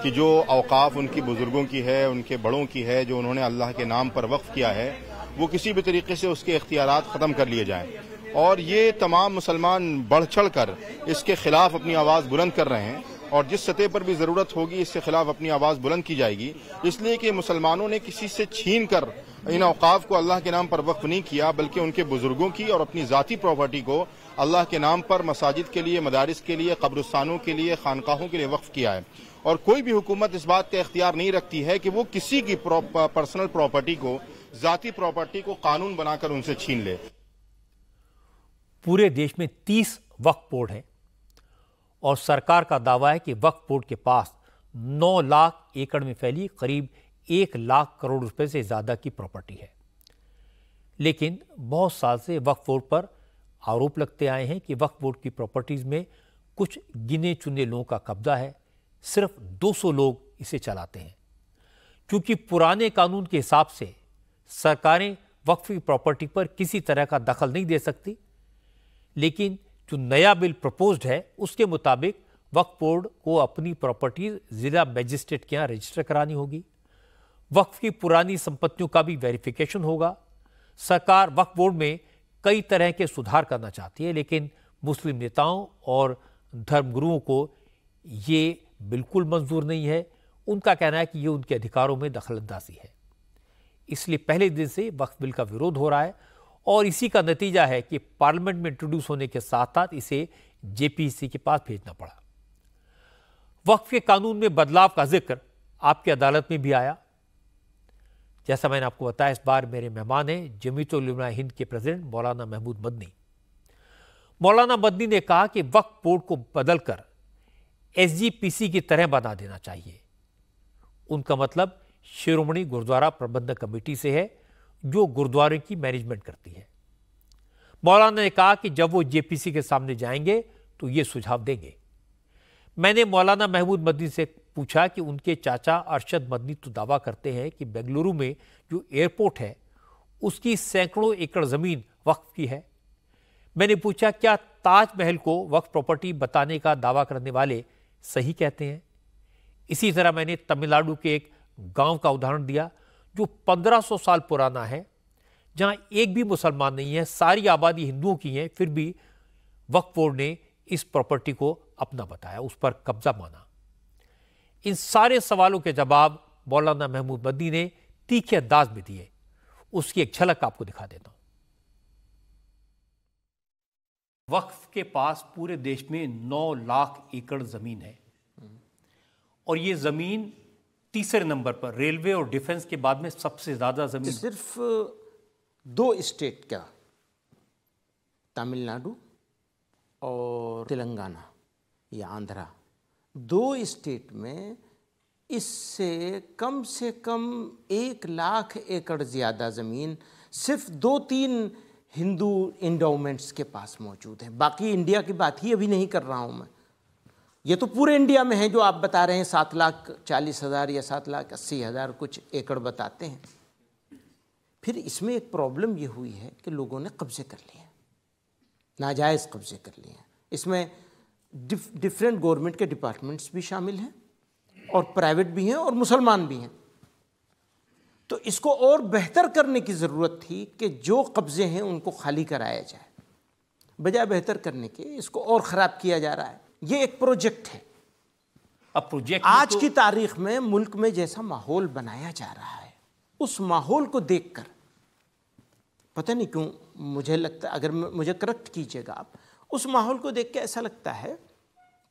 कि जो औकाफ उनकी बुजुर्गों की है, उनके बड़ों की है, जो उन्होंने अल्लाह के नाम पर वक्फ किया है, वो किसी भी तरीके से उसके इख्तियारात ख़त्म कर लिए जाएं। और ये तमाम मुसलमान बढ़ चढ़ कर इसके खिलाफ अपनी आवाज़ बुलंद कर रहे हैं और जिस सतह पर भी ज़रूरत होगी इसके खिलाफ अपनी आवाज़ बुलंद की जाएगी। इसलिए कि मुसलमानों ने किसी से छीन कर इन औकाफ को अल्लाह के नाम पर वक्फ नहीं किया, बल्कि उनके बुजुर्गों की और अपनी ज़ाती प्रॉपर्टी को अल्लाह के नाम पर मसाजिद के लिए, मदारिस के लिए, कब्रिस्तानों के लिए, खानकाहों के लिए वक्फ किया है। और कोई भी हुकूमत इस बात का इख्तियार नहीं रखती है कि वो किसी की पर्सनल प्रॉपर्टी को, ज़ाती प्रॉपर्टी को कानून बनाकर उनसे छीन ले। पूरे देश में 30 वक्फ बोर्ड हैं और सरकार का दावा है कि वक्फ बोर्ड के पास 9 लाख एकड़ में फैली करीब 1 लाख करोड़ रुपए से ज्यादा की प्रॉपर्टी है। लेकिन बहुत साल से वक्फ बोर्ड पर आरोप लगते आए हैं कि वक्फ बोर्ड की प्रॉपर्टीज में कुछ गिने चुने लोगों का कब्जा है, सिर्फ 200 लोग इसे चलाते हैं। क्योंकि पुराने कानून के हिसाब से सरकारें वक्फ की प्रॉपर्टी पर किसी तरह का दखल नहीं दे सकती, लेकिन जो नया बिल प्रपोज्ड है उसके मुताबिक वक्फ बोर्ड को अपनी प्रॉपर्टी जिला मजिस्ट्रेट के यहाँ रजिस्टर करानी होगी। वक्फ की पुरानी संपत्तियों का भी वेरिफिकेशन होगा। सरकार वक्फ बोर्ड में कई तरह के सुधार करना चाहती है, लेकिन मुस्लिम नेताओं और धर्मगुरुओं को ये बिल्कुल मंजूर नहीं है। उनका कहना है कि ये उनके अधिकारों में दखलंदाजी है। इसलिए पहले दिन से वक्फ बिल का विरोध हो रहा है और इसी का नतीजा है कि पार्लियामेंट में इंट्रोड्यूस होने के साथ साथ इसे जेपीसी के पास भेजना पड़ा। वक्फ के कानून में बदलाव का जिक्र आपकी अदालत में भी आया। जैसा मैंने आपको बताया, इस बार मेरे मेहमान हैं जमीयत उलमा हिंद के प्रेसिडेंट मौलाना महमूद मदनी। मौलाना मदनी ने कहा कि वक्फ बोर्ड को बदलकर एसजीपीसी की तरह बना देना चाहिए। उनका मतलब शिरोमणि गुरुद्वारा प्रबंधक कमेटी से है, जो गुरुद्वारे की मैनेजमेंट करती है। मौलाना ने कहा कि जब वो जेपीसी के सामने जाएंगे तो ये सुझाव देंगे। मैंने मौलाना महमूद मदनी से पूछा कि उनके चाचा अरशद मदनी तो दावा करते हैं कि बेंगलुरु में जो एयरपोर्ट है उसकी सैकड़ों एकड़ जमीन वक्फ की है। मैंने पूछा क्या ताजमहल को वक्फ प्रॉपर्टी बताने का दावा करने वाले सही कहते हैं। इसी तरह मैंने तमिलनाडु के एक गांव का उदाहरण दिया जो 1500 साल पुराना है, जहां एक भी मुसलमान नहीं है, सारी आबादी हिंदुओं की है, फिर भी वक्फ बोर्ड ने इस प्रॉपर्टी को अपना बताया, उस पर कब्जा माना। इन सारे सवालों के जवाब मौलाना महमूद मदनी ने तीखे अंदाज में दिए। उसकी एक झलक आपको दिखा देता हूं। वक्फ के पास पूरे देश में 9 लाख एकड़ जमीन है और ये जमीन तीसरे नंबर पर, रेलवे और डिफेंस के बाद में सबसे ज्यादा जमीन। सिर्फ 2 स्टेट का, तमिलनाडु और तेलंगाना या आंध्रा, 2 स्टेट में इससे कम 1 लाख एकड़ ज़्यादा ज़मीन सिर्फ 2-3 हिंदू इंडोमेंट्स के पास मौजूद है। बाकी इंडिया की बात ही अभी नहीं कर रहा हूँ मैं, ये तो पूरे इंडिया में है जो आप बता रहे हैं 7,40,000 या 7,80,000 कुछ एकड़ बताते हैं। फिर इसमें एक प्रॉब्लम ये हुई है कि लोगों ने कब्जे कर लिए, नाजायज़ कब्जे कर लिए हैं। इसमें डिफरेंट गवर्नमेंट के डिपार्टमेंट्स भी शामिल हैं और प्राइवेट भी हैं और मुसलमान भी हैं। तो इसको और बेहतर करने की ज़रूरत थी कि जो कब्जे हैं उनको खाली कराया जाए, बजाय बेहतर करने के इसको और ख़राब किया जा रहा है। ये एक प्रोजेक्ट है। अब प्रोजेक्ट आज की तारीख में मुल्क में जैसा माहौल बनाया जा रहा है, उस माहौल को देखकर पता नहीं क्यों मुझे लगता है, अगर मुझे करेक्ट कीजिएगा आप, उस माहौल को देख के ऐसा लगता है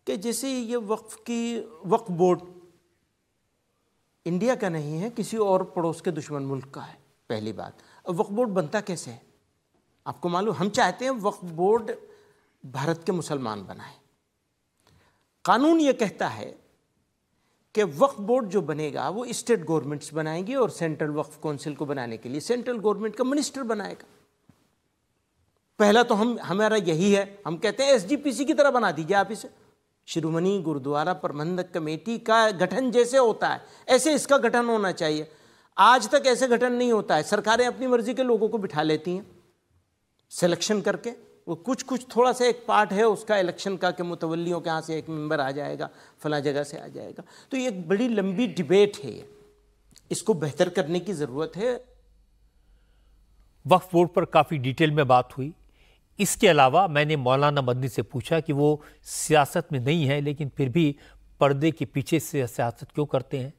कि जैसे ये वक्फ बोर्ड इंडिया का नहीं है, किसी और पड़ोस के दुश्मन मुल्क का है। पहली बात, अब वक्फ बोर्ड बनता कैसे है आपको मालूम? हम चाहते हैं वक्फ बोर्ड भारत के मुसलमान बनाए। कानून ये कहता है कि वक्फ बोर्ड जो बनेगा वो स्टेट गवर्नमेंट्स बनाएंगी और सेंट्रल वक्फ काउंसिल को बनाने के लिए सेंट्रल गवर्नमेंट का मिनिस्टर बनाएगा। पहला तो हमारा यही है, हम कहते हैं एसजीपीसी की तरह बना दीजिए आप इसे। शिरोमणि गुरुद्वारा प्रबंधक कमेटी का गठन जैसे होता है ऐसे इसका गठन होना चाहिए। आज तक ऐसे गठन नहीं होता है, सरकारें अपनी मर्जी के लोगों को बिठा लेती हैं सिलेक्शन करके। वो कुछ थोड़ा सा एक पार्ट है उसका इलेक्शन का कि मुतवल्लियों के यहाँ से एक मेंबर आ जाएगा, फला जगह से आ जाएगा। तो ये एक बड़ी लंबी डिबेट है, इसको बेहतर करने की ज़रूरत है। वक्फ बोर्ड पर काफ़ी डिटेल में बात हुई। इसके अलावा मैंने मौलाना मदनी से पूछा कि वो सियासत में नहीं है लेकिन फिर भी पर्दे के पीछे से सियासत क्यों करते हैं।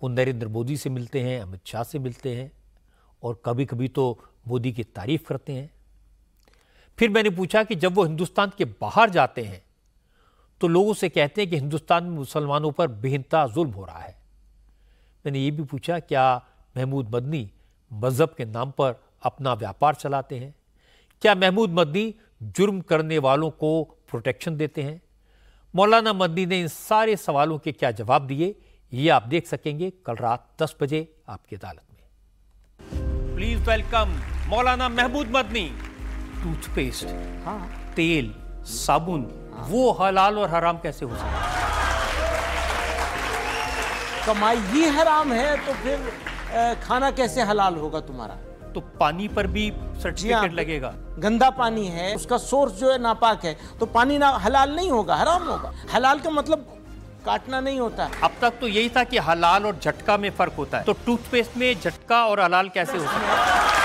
वो नरेंद्र मोदी से मिलते हैं, अमित शाह से मिलते हैं और कभी कभी तो मोदी की तारीफ करते हैं। फिर मैंने पूछा कि जब वो हिंदुस्तान के बाहर जाते हैं तो लोगों से कहते हैं कि हिंदुस्तान में मुसलमानों पर बेइंतहा जुल्म हो रहा है। मैंने ये भी पूछा क्या महमूद मदनी मजहब के नाम पर अपना व्यापार चलाते हैं? क्या महमूद मदनी जुर्म करने वालों को प्रोटेक्शन देते हैं? मौलाना मदनी ने इन सारे सवालों के क्या जवाब दिए ये आप देख सकेंगे कल रात 10 बजे आपकी अदालत में। Please welcome Maulana Mahmood Madani. Toothpaste, तेल, साबुन, वो हलाल और हराम कैसे हो सकता है? कमाई ही हराम है तो फिर खाना कैसे हलाल होगा तुम्हारा? तो पानी पर भी सर्टिफिकेट लगेगा। गंदा पानी है, उसका सोर्स जो है नापाक है, तो पानी ना हलाल नहीं होगा, हराम होगा। हलाल का मतलब काटना नहीं होता। अब तक तो यही था कि हलाल और झटका में फर्क होता है, तो टूथपेस्ट में झटका और हलाल कैसे हो सकता है?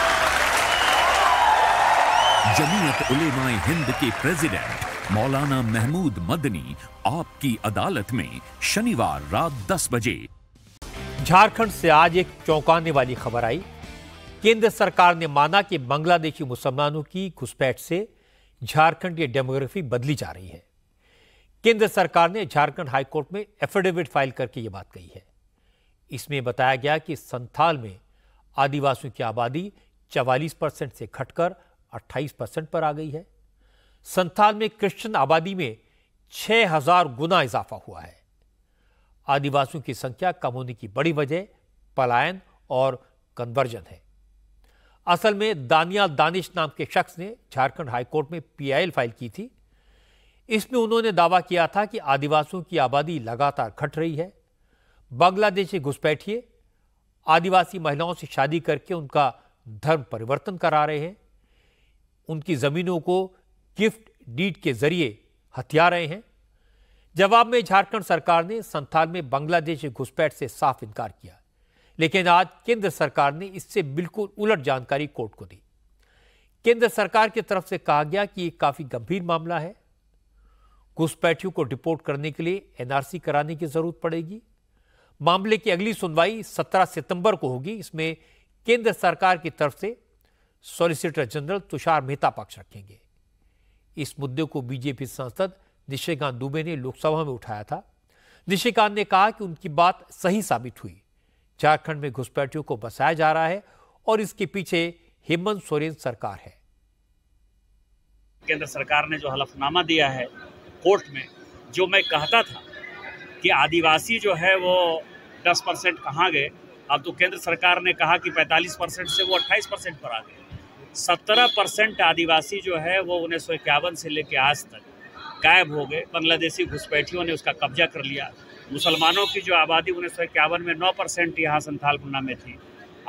जमीयत उलेमाए हिंद के प्रेसिडेंट मौलाना महमूद मदनी आपकी अदालत में शनिवार रात 10 बजे। झारखंड से आज एक चौंकाने वाली खबर आई। केंद्र सरकार ने माना कि बांग्लादेशी मुसलमानों की घुसपैठ से झारखंड की डेमोग्राफी बदली जा रही है। केंद्र सरकार ने झारखंड हाईकोर्ट में एफिडेविट फाइल करके यह बात कही है। इसमें बताया गया कि संथाल में आदिवासियों की आबादी 44% से घटकर 28% पर आ गई है। संथाल में क्रिश्चियन आबादी में 6000 गुना इजाफा हुआ है। आदिवासियों की संख्या कम होने की बड़ी वजह पलायन और कन्वर्जन है। असल में दानियाल दानिश नाम के शख्स ने झारखंड हाईकोर्ट में पीआईएल फाइल की थी। इसमें उन्होंने दावा किया था कि आदिवासियों की आबादी लगातार घट रही है। बांग्लादेशी घुसपैठिए आदिवासी महिलाओं से शादी करके उनका धर्म परिवर्तन करा रहे हैं, उनकी जमीनों को गिफ्ट डीड के जरिए हथिया रहे हैं। जवाब में झारखंड सरकार ने संथाल में बांग्लादेशी घुसपैठ से साफ इनकार किया, लेकिन आज केंद्र सरकार ने इससे बिल्कुल उलट जानकारी कोर्ट को दी। केंद्र सरकार की तरफ से कहा गया कि यह काफी गंभीर मामला है, घुसपैठियों को डिपोर्ट करने के लिए एनआरसी कराने की जरूरत पड़ेगी। मामले की अगली सुनवाई 17 सितंबर को होगी। इसमें केंद्र सरकार की तरफ से सॉलिसिटर जनरल तुषार मेहता पक्ष रखेंगे। इस मुद्दे को बीजेपी सांसद निशिकांत दुबे ने लोकसभा में उठाया था। निशिकांत ने कहा कि उनकी बात सही साबित हुई। झारखंड में घुसपैठियों को बसाया जा रहा है और इसके पीछे हेमंत सोरेन सरकार है। केंद्र सरकार ने जो हलफनामा दिया है कोर्ट में, जो मैं कहता था कि आदिवासी जो है वो 10% कहाँ गए, अब तो केंद्र सरकार ने कहा कि 45% से वो 28% पर आ गए। 17% आदिवासी जो है वो 1951 से लेकर आज तक गायब हो गए। बांग्लादेशी घुसपैठियों ने उसका कब्जा कर लिया। मुसलमानों की जो आबादी 1951 में 9% यहाँ संथाल गुना में थी,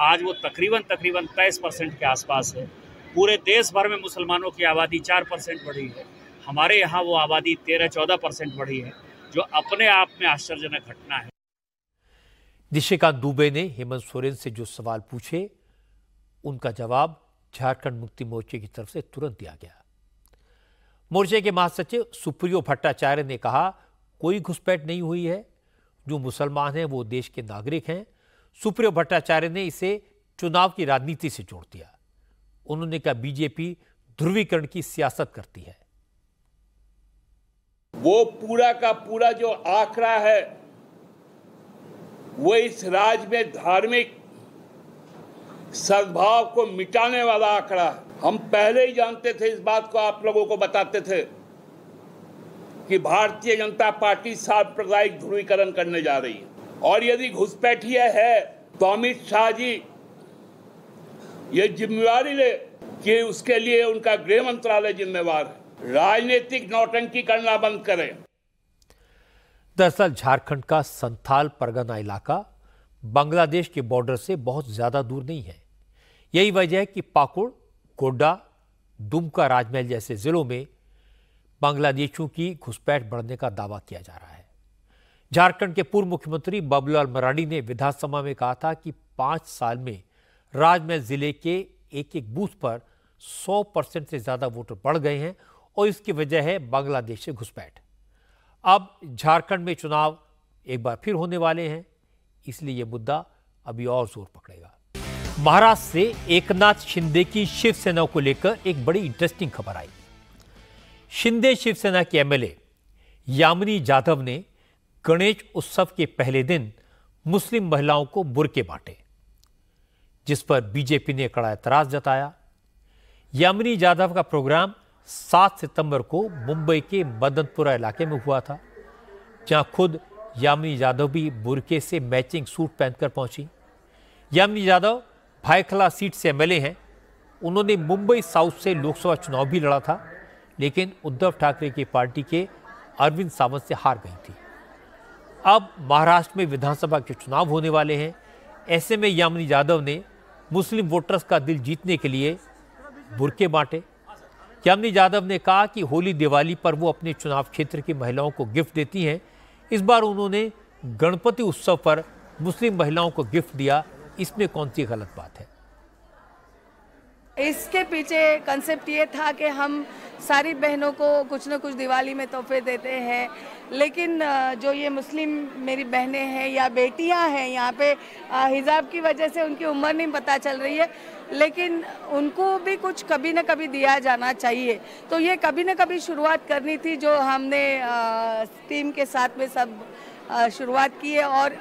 आज वो तकरीबन 23% के आसपास है। पूरे देश भर में मुसलमानों की आबादी 4% बढ़ी है। हमारे यहाँ वो आबादी 13-14% बढ़ी है, जो अपने आप में आश्चर्यजनक घटना है। निशिकांत दुबे ने हेमंत सोरेन से जो सवाल पूछे, उनका जवाब झारखंड मुक्ति मोर्चे की तरफ से तुरंत दिया गया। मोर्चे के महासचिव सुप्रियो भट्टाचार्य ने कहा, कोई घुसपैठ नहीं हुई है, जो मुसलमान हैं वो देश के नागरिक हैं। सुप्रियो भट्टाचार्य ने इसे चुनाव की राजनीति से जोड़ दिया। उन्होंने कहा, बीजेपी ध्रुवीकरण की सियासत करती है। वो पूरा का पूरा जो आंकड़ा है वो इस राज्य में धार्मिक सद्भाव को मिटाने वाला आंकड़ा है। हम पहले ही जानते थे, इस बात को आप लोगों को बताते थे कि भारतीय जनता पार्टी सांप्रदायिक ध्रुवीकरण करने जा रही है। और यदि घुसपैठिया है तो अमित शाह जी ये जिम्मेवारी ले कि उसके लिए उनका गृह मंत्रालय जिम्मेवार है। राजनीतिक नौटंकी करना बंद करें। दरअसल झारखंड का संथाल परगना इलाका बांग्लादेश के बॉर्डर से बहुत ज्यादा दूर नहीं है। यही वजह है कि पाकुड़, गोड्डा, दुमका, राजमहल जैसे जिलों में बांग्लादेशियों की घुसपैठ बढ़ने का दावा किया जा रहा है। झारखंड के पूर्व मुख्यमंत्री बाबूलाल मरांडी ने विधानसभा में कहा था कि 5 साल में राजमहल जिले के एक बूथ पर 100% से ज्यादा वोटर बढ़ गए हैं और इसकी वजह है बांग्लादेश से घुसपैठ। अब झारखंड में चुनाव एक बार फिर होने वाले हैं, इसलिए यह मुद्दा अभी और जोर पकड़ेगा। महाराष्ट्र से एकनाथ शिंदे की शिवसेना को लेकर एक बड़ी इंटरेस्टिंग खबर आई। शिंदे शिवसेना के एमएलए यामिनी जाधव ने गणेश उत्सव के पहले दिन मुस्लिम महिलाओं को बुर्के बांटे, जिस पर बीजेपी ने कड़ा एतराज जताया। यामिनी जाधव का प्रोग्राम 7 सितंबर को मुंबई के मदनपुरा इलाके में हुआ था, जहां खुद यामिनी जाधव भी बुर्के से मैचिंग सूट पहनकर पहुंची। यामिनी जाधव भायखला सीट से एमएलए हैं। उन्होंने मुंबई साउथ से लोकसभा चुनाव भी लड़ा था, लेकिन उद्धव ठाकरे की पार्टी के अरविंद सावंत से हार गई थी। अब महाराष्ट्र में विधानसभा के चुनाव होने वाले हैं। ऐसे में यामिनी जाधव ने मुस्लिम वोटर्स का दिल जीतने के लिए बुर्के बांटे। यामिनी जाधव ने कहा कि होली दिवाली पर वो अपने चुनाव क्षेत्र की महिलाओं को गिफ्ट देती हैं। इस बार उन्होंने गणपति उत्सव पर मुस्लिम महिलाओं को गिफ्ट दिया, इसमें कौन सी गलत बात है? इसके पीछे कंसेप्ट ये था कि हम सारी बहनों को कुछ न कुछ दिवाली में तोहफे देते हैं, लेकिन जो ये मुस्लिम मेरी बहनें हैं या बेटियां हैं, यहाँ पे हिजाब की वजह से उनकी उम्र नहीं पता चल रही है, लेकिन उनको भी कुछ कभी न कभी दिया जाना चाहिए। तो ये कभी न कभी शुरुआत करनी थी, जो हमने टीम के साथ में सब शुरुआत की है, और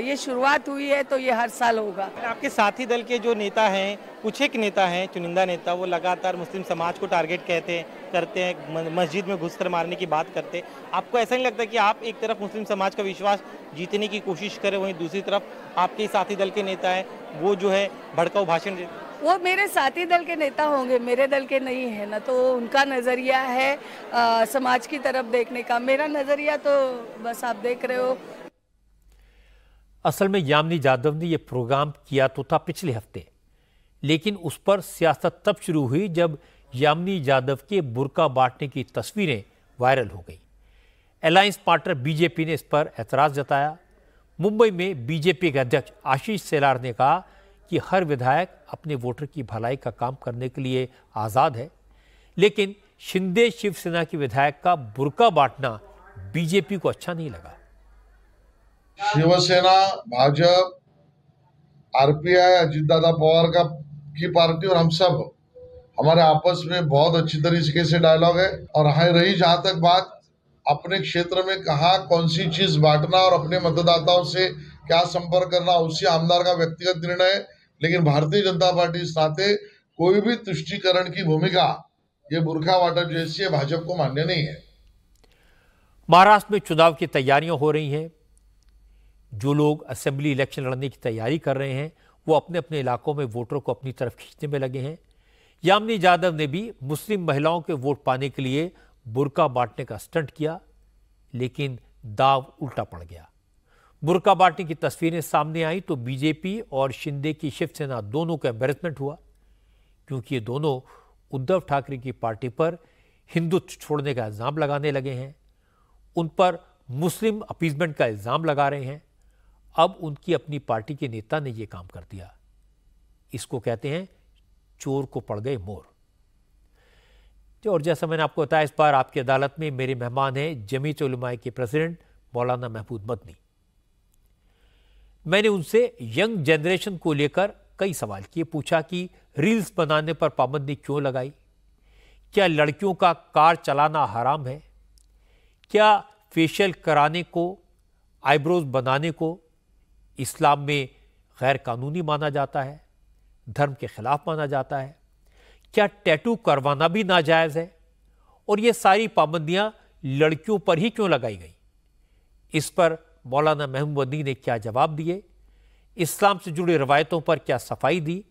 ये शुरुआत हुई है तो ये हर साल होगा। आपके साथी दल के जो नेता हैं, कुछ एक नेता हैं, चुनिंदा नेता, वो लगातार मुस्लिम समाज को टारगेट करते हैं, मस्जिद में घुसकर मारने की बात करते हैं। आपको ऐसा नहीं लगता कि आप एक तरफ मुस्लिम समाज का विश्वास जीतने की कोशिश करें, वहीं दूसरी तरफ आपके साथी दल के नेता हैं, वो जो है भड़काऊ भाषण देते? वो मेरे साथी दल के नेता होंगे, मेरे दल के नहीं है ना, तो उनका नज़रिया है समाज की तरफ देखने का। मेरा नज़रिया तो बस आप देख रहे हो। असल में यामिनी जादव ने यह प्रोग्राम किया तो था पिछले हफ्ते, लेकिन उस पर सियासत तब शुरू हुई जब यामिनी जादव के बुर्का बांटने की तस्वीरें वायरल हो गई। अलायंस पार्टनर बीजेपी ने इस पर एतराज़ जताया। मुंबई में बीजेपी के अध्यक्ष आशीष शेलार ने कहा कि हर विधायक अपने वोटर की भलाई का काम करने के लिए आज़ाद है, लेकिन शिंदे शिवसेना के विधायक का बुर्का बांटना बीजेपी को अच्छा नहीं लगा। शिवसेना, भाजपा, आरपीआई, अजीतदादा पवार की पार्टी और हम सब, हमारे आपस में बहुत अच्छी तरीके से डायलॉग है। और रही जहां तक बात अपने क्षेत्र में कहाँ कौन सी चीज बांटना और अपने मतदाताओं से क्या संपर्क करना, उससे आमदार का व्यक्तिगत निर्णय है, लेकिन भारतीय जनता पार्टी इस नाते कोई भी तुष्टीकरण की भूमिका ये बुर्का वाटप जैसी है भाजपा को मान्य नहीं है। महाराष्ट्र में चुनाव की तैयारियां हो रही हैं। जो लोग असेंबली इलेक्शन लड़ने की तैयारी कर रहे हैं वो अपने अपने इलाकों में वोटरों को अपनी तरफ खींचने में लगे हैं। यामिनी जादव ने भी मुस्लिम महिलाओं के वोट पाने के लिए बुर्का बांटने का स्टंट किया, लेकिन दाव उल्टा पड़ गया। बुर्का बांटने की तस्वीरें सामने आई तो बीजेपी और शिंदे की शिवसेना दोनों का एम्बैरेसमेंट हुआ, क्योंकि ये दोनों उद्धव ठाकरे की पार्टी पर हिंदुत्व छोड़ने का इल्जाम लगाने लगे हैं, उन पर मुस्लिम अपीजमेंट का इल्जाम लगा रहे हैं। अब उनकी अपनी पार्टी के नेता ने यह काम कर दिया। इसको कहते हैं चोर को पड़ गए मोर। और जैसा मैंने आपको बताया, इस बार आपकी अदालत में मेरे मेहमान हैं जमीयत उलमाए के प्रेसिडेंट मौलाना महमूद मदनी। मैंने उनसे यंग जनरेशन को लेकर कई सवाल किए। पूछा कि रील्स बनाने पर पाबंदी क्यों लगाई, क्या लड़कियों का कार चलाना हराम है, क्या फेशियल कराने को, आईब्रोज बनाने को इस्लाम में गैर कानूनी माना जाता है, धर्म के खिलाफ माना जाता है, क्या टैटू करवाना भी नाजायज है, और ये सारी पाबंदियां लड़कियों पर ही क्यों लगाई गई। इस पर मौलाना महमूद मदनी ने क्या जवाब दिए, इस्लाम से जुड़ी रवायतों पर क्या सफाई दी,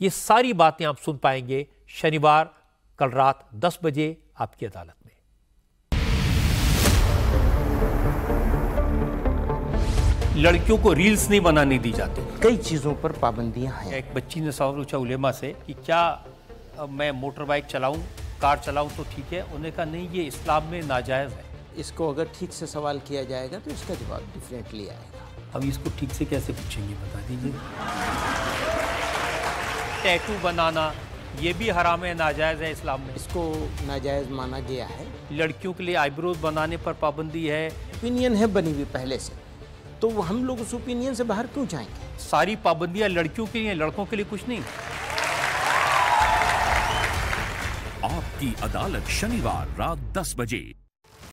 ये सारी बातें आप सुन पाएंगे शनिवार कल रात 10 बजे आपकी अदालत में। लड़कियों को रील्स नहीं बनाने दी जाती, कई चीजों पर पाबंदियां हैं। एक बच्ची ने सवाल पूछा उलेमा से कि क्या मैं मोटर बाइक चलाऊं, कार चलाऊं तो ठीक है। उन्होंने कहा नहीं, ये इस्लाम में नाजायज है। इसको अगर ठीक से सवाल किया जाएगा तो इसका जवाब डिफरेंटली आएगा। अब इसको ठीक से कैसे पूछेंगे बता दीजिए। टैटू बनाना ये भी हराम है, नाजायज है इस्लाम में, इसको नाजायज माना गया है। लड़कियों के लिए आईब्रोज बनाने पर पाबंदी है। ओपिनियन है बनी हुई पहले से, तो हम लोग उस ओपिनियन से बाहर क्यों जाएंगे। सारी पाबंदियां लड़कियों के लिए, लड़कों के लिए कुछ नहीं। आपकी अदालत शनिवार रात 10 बजे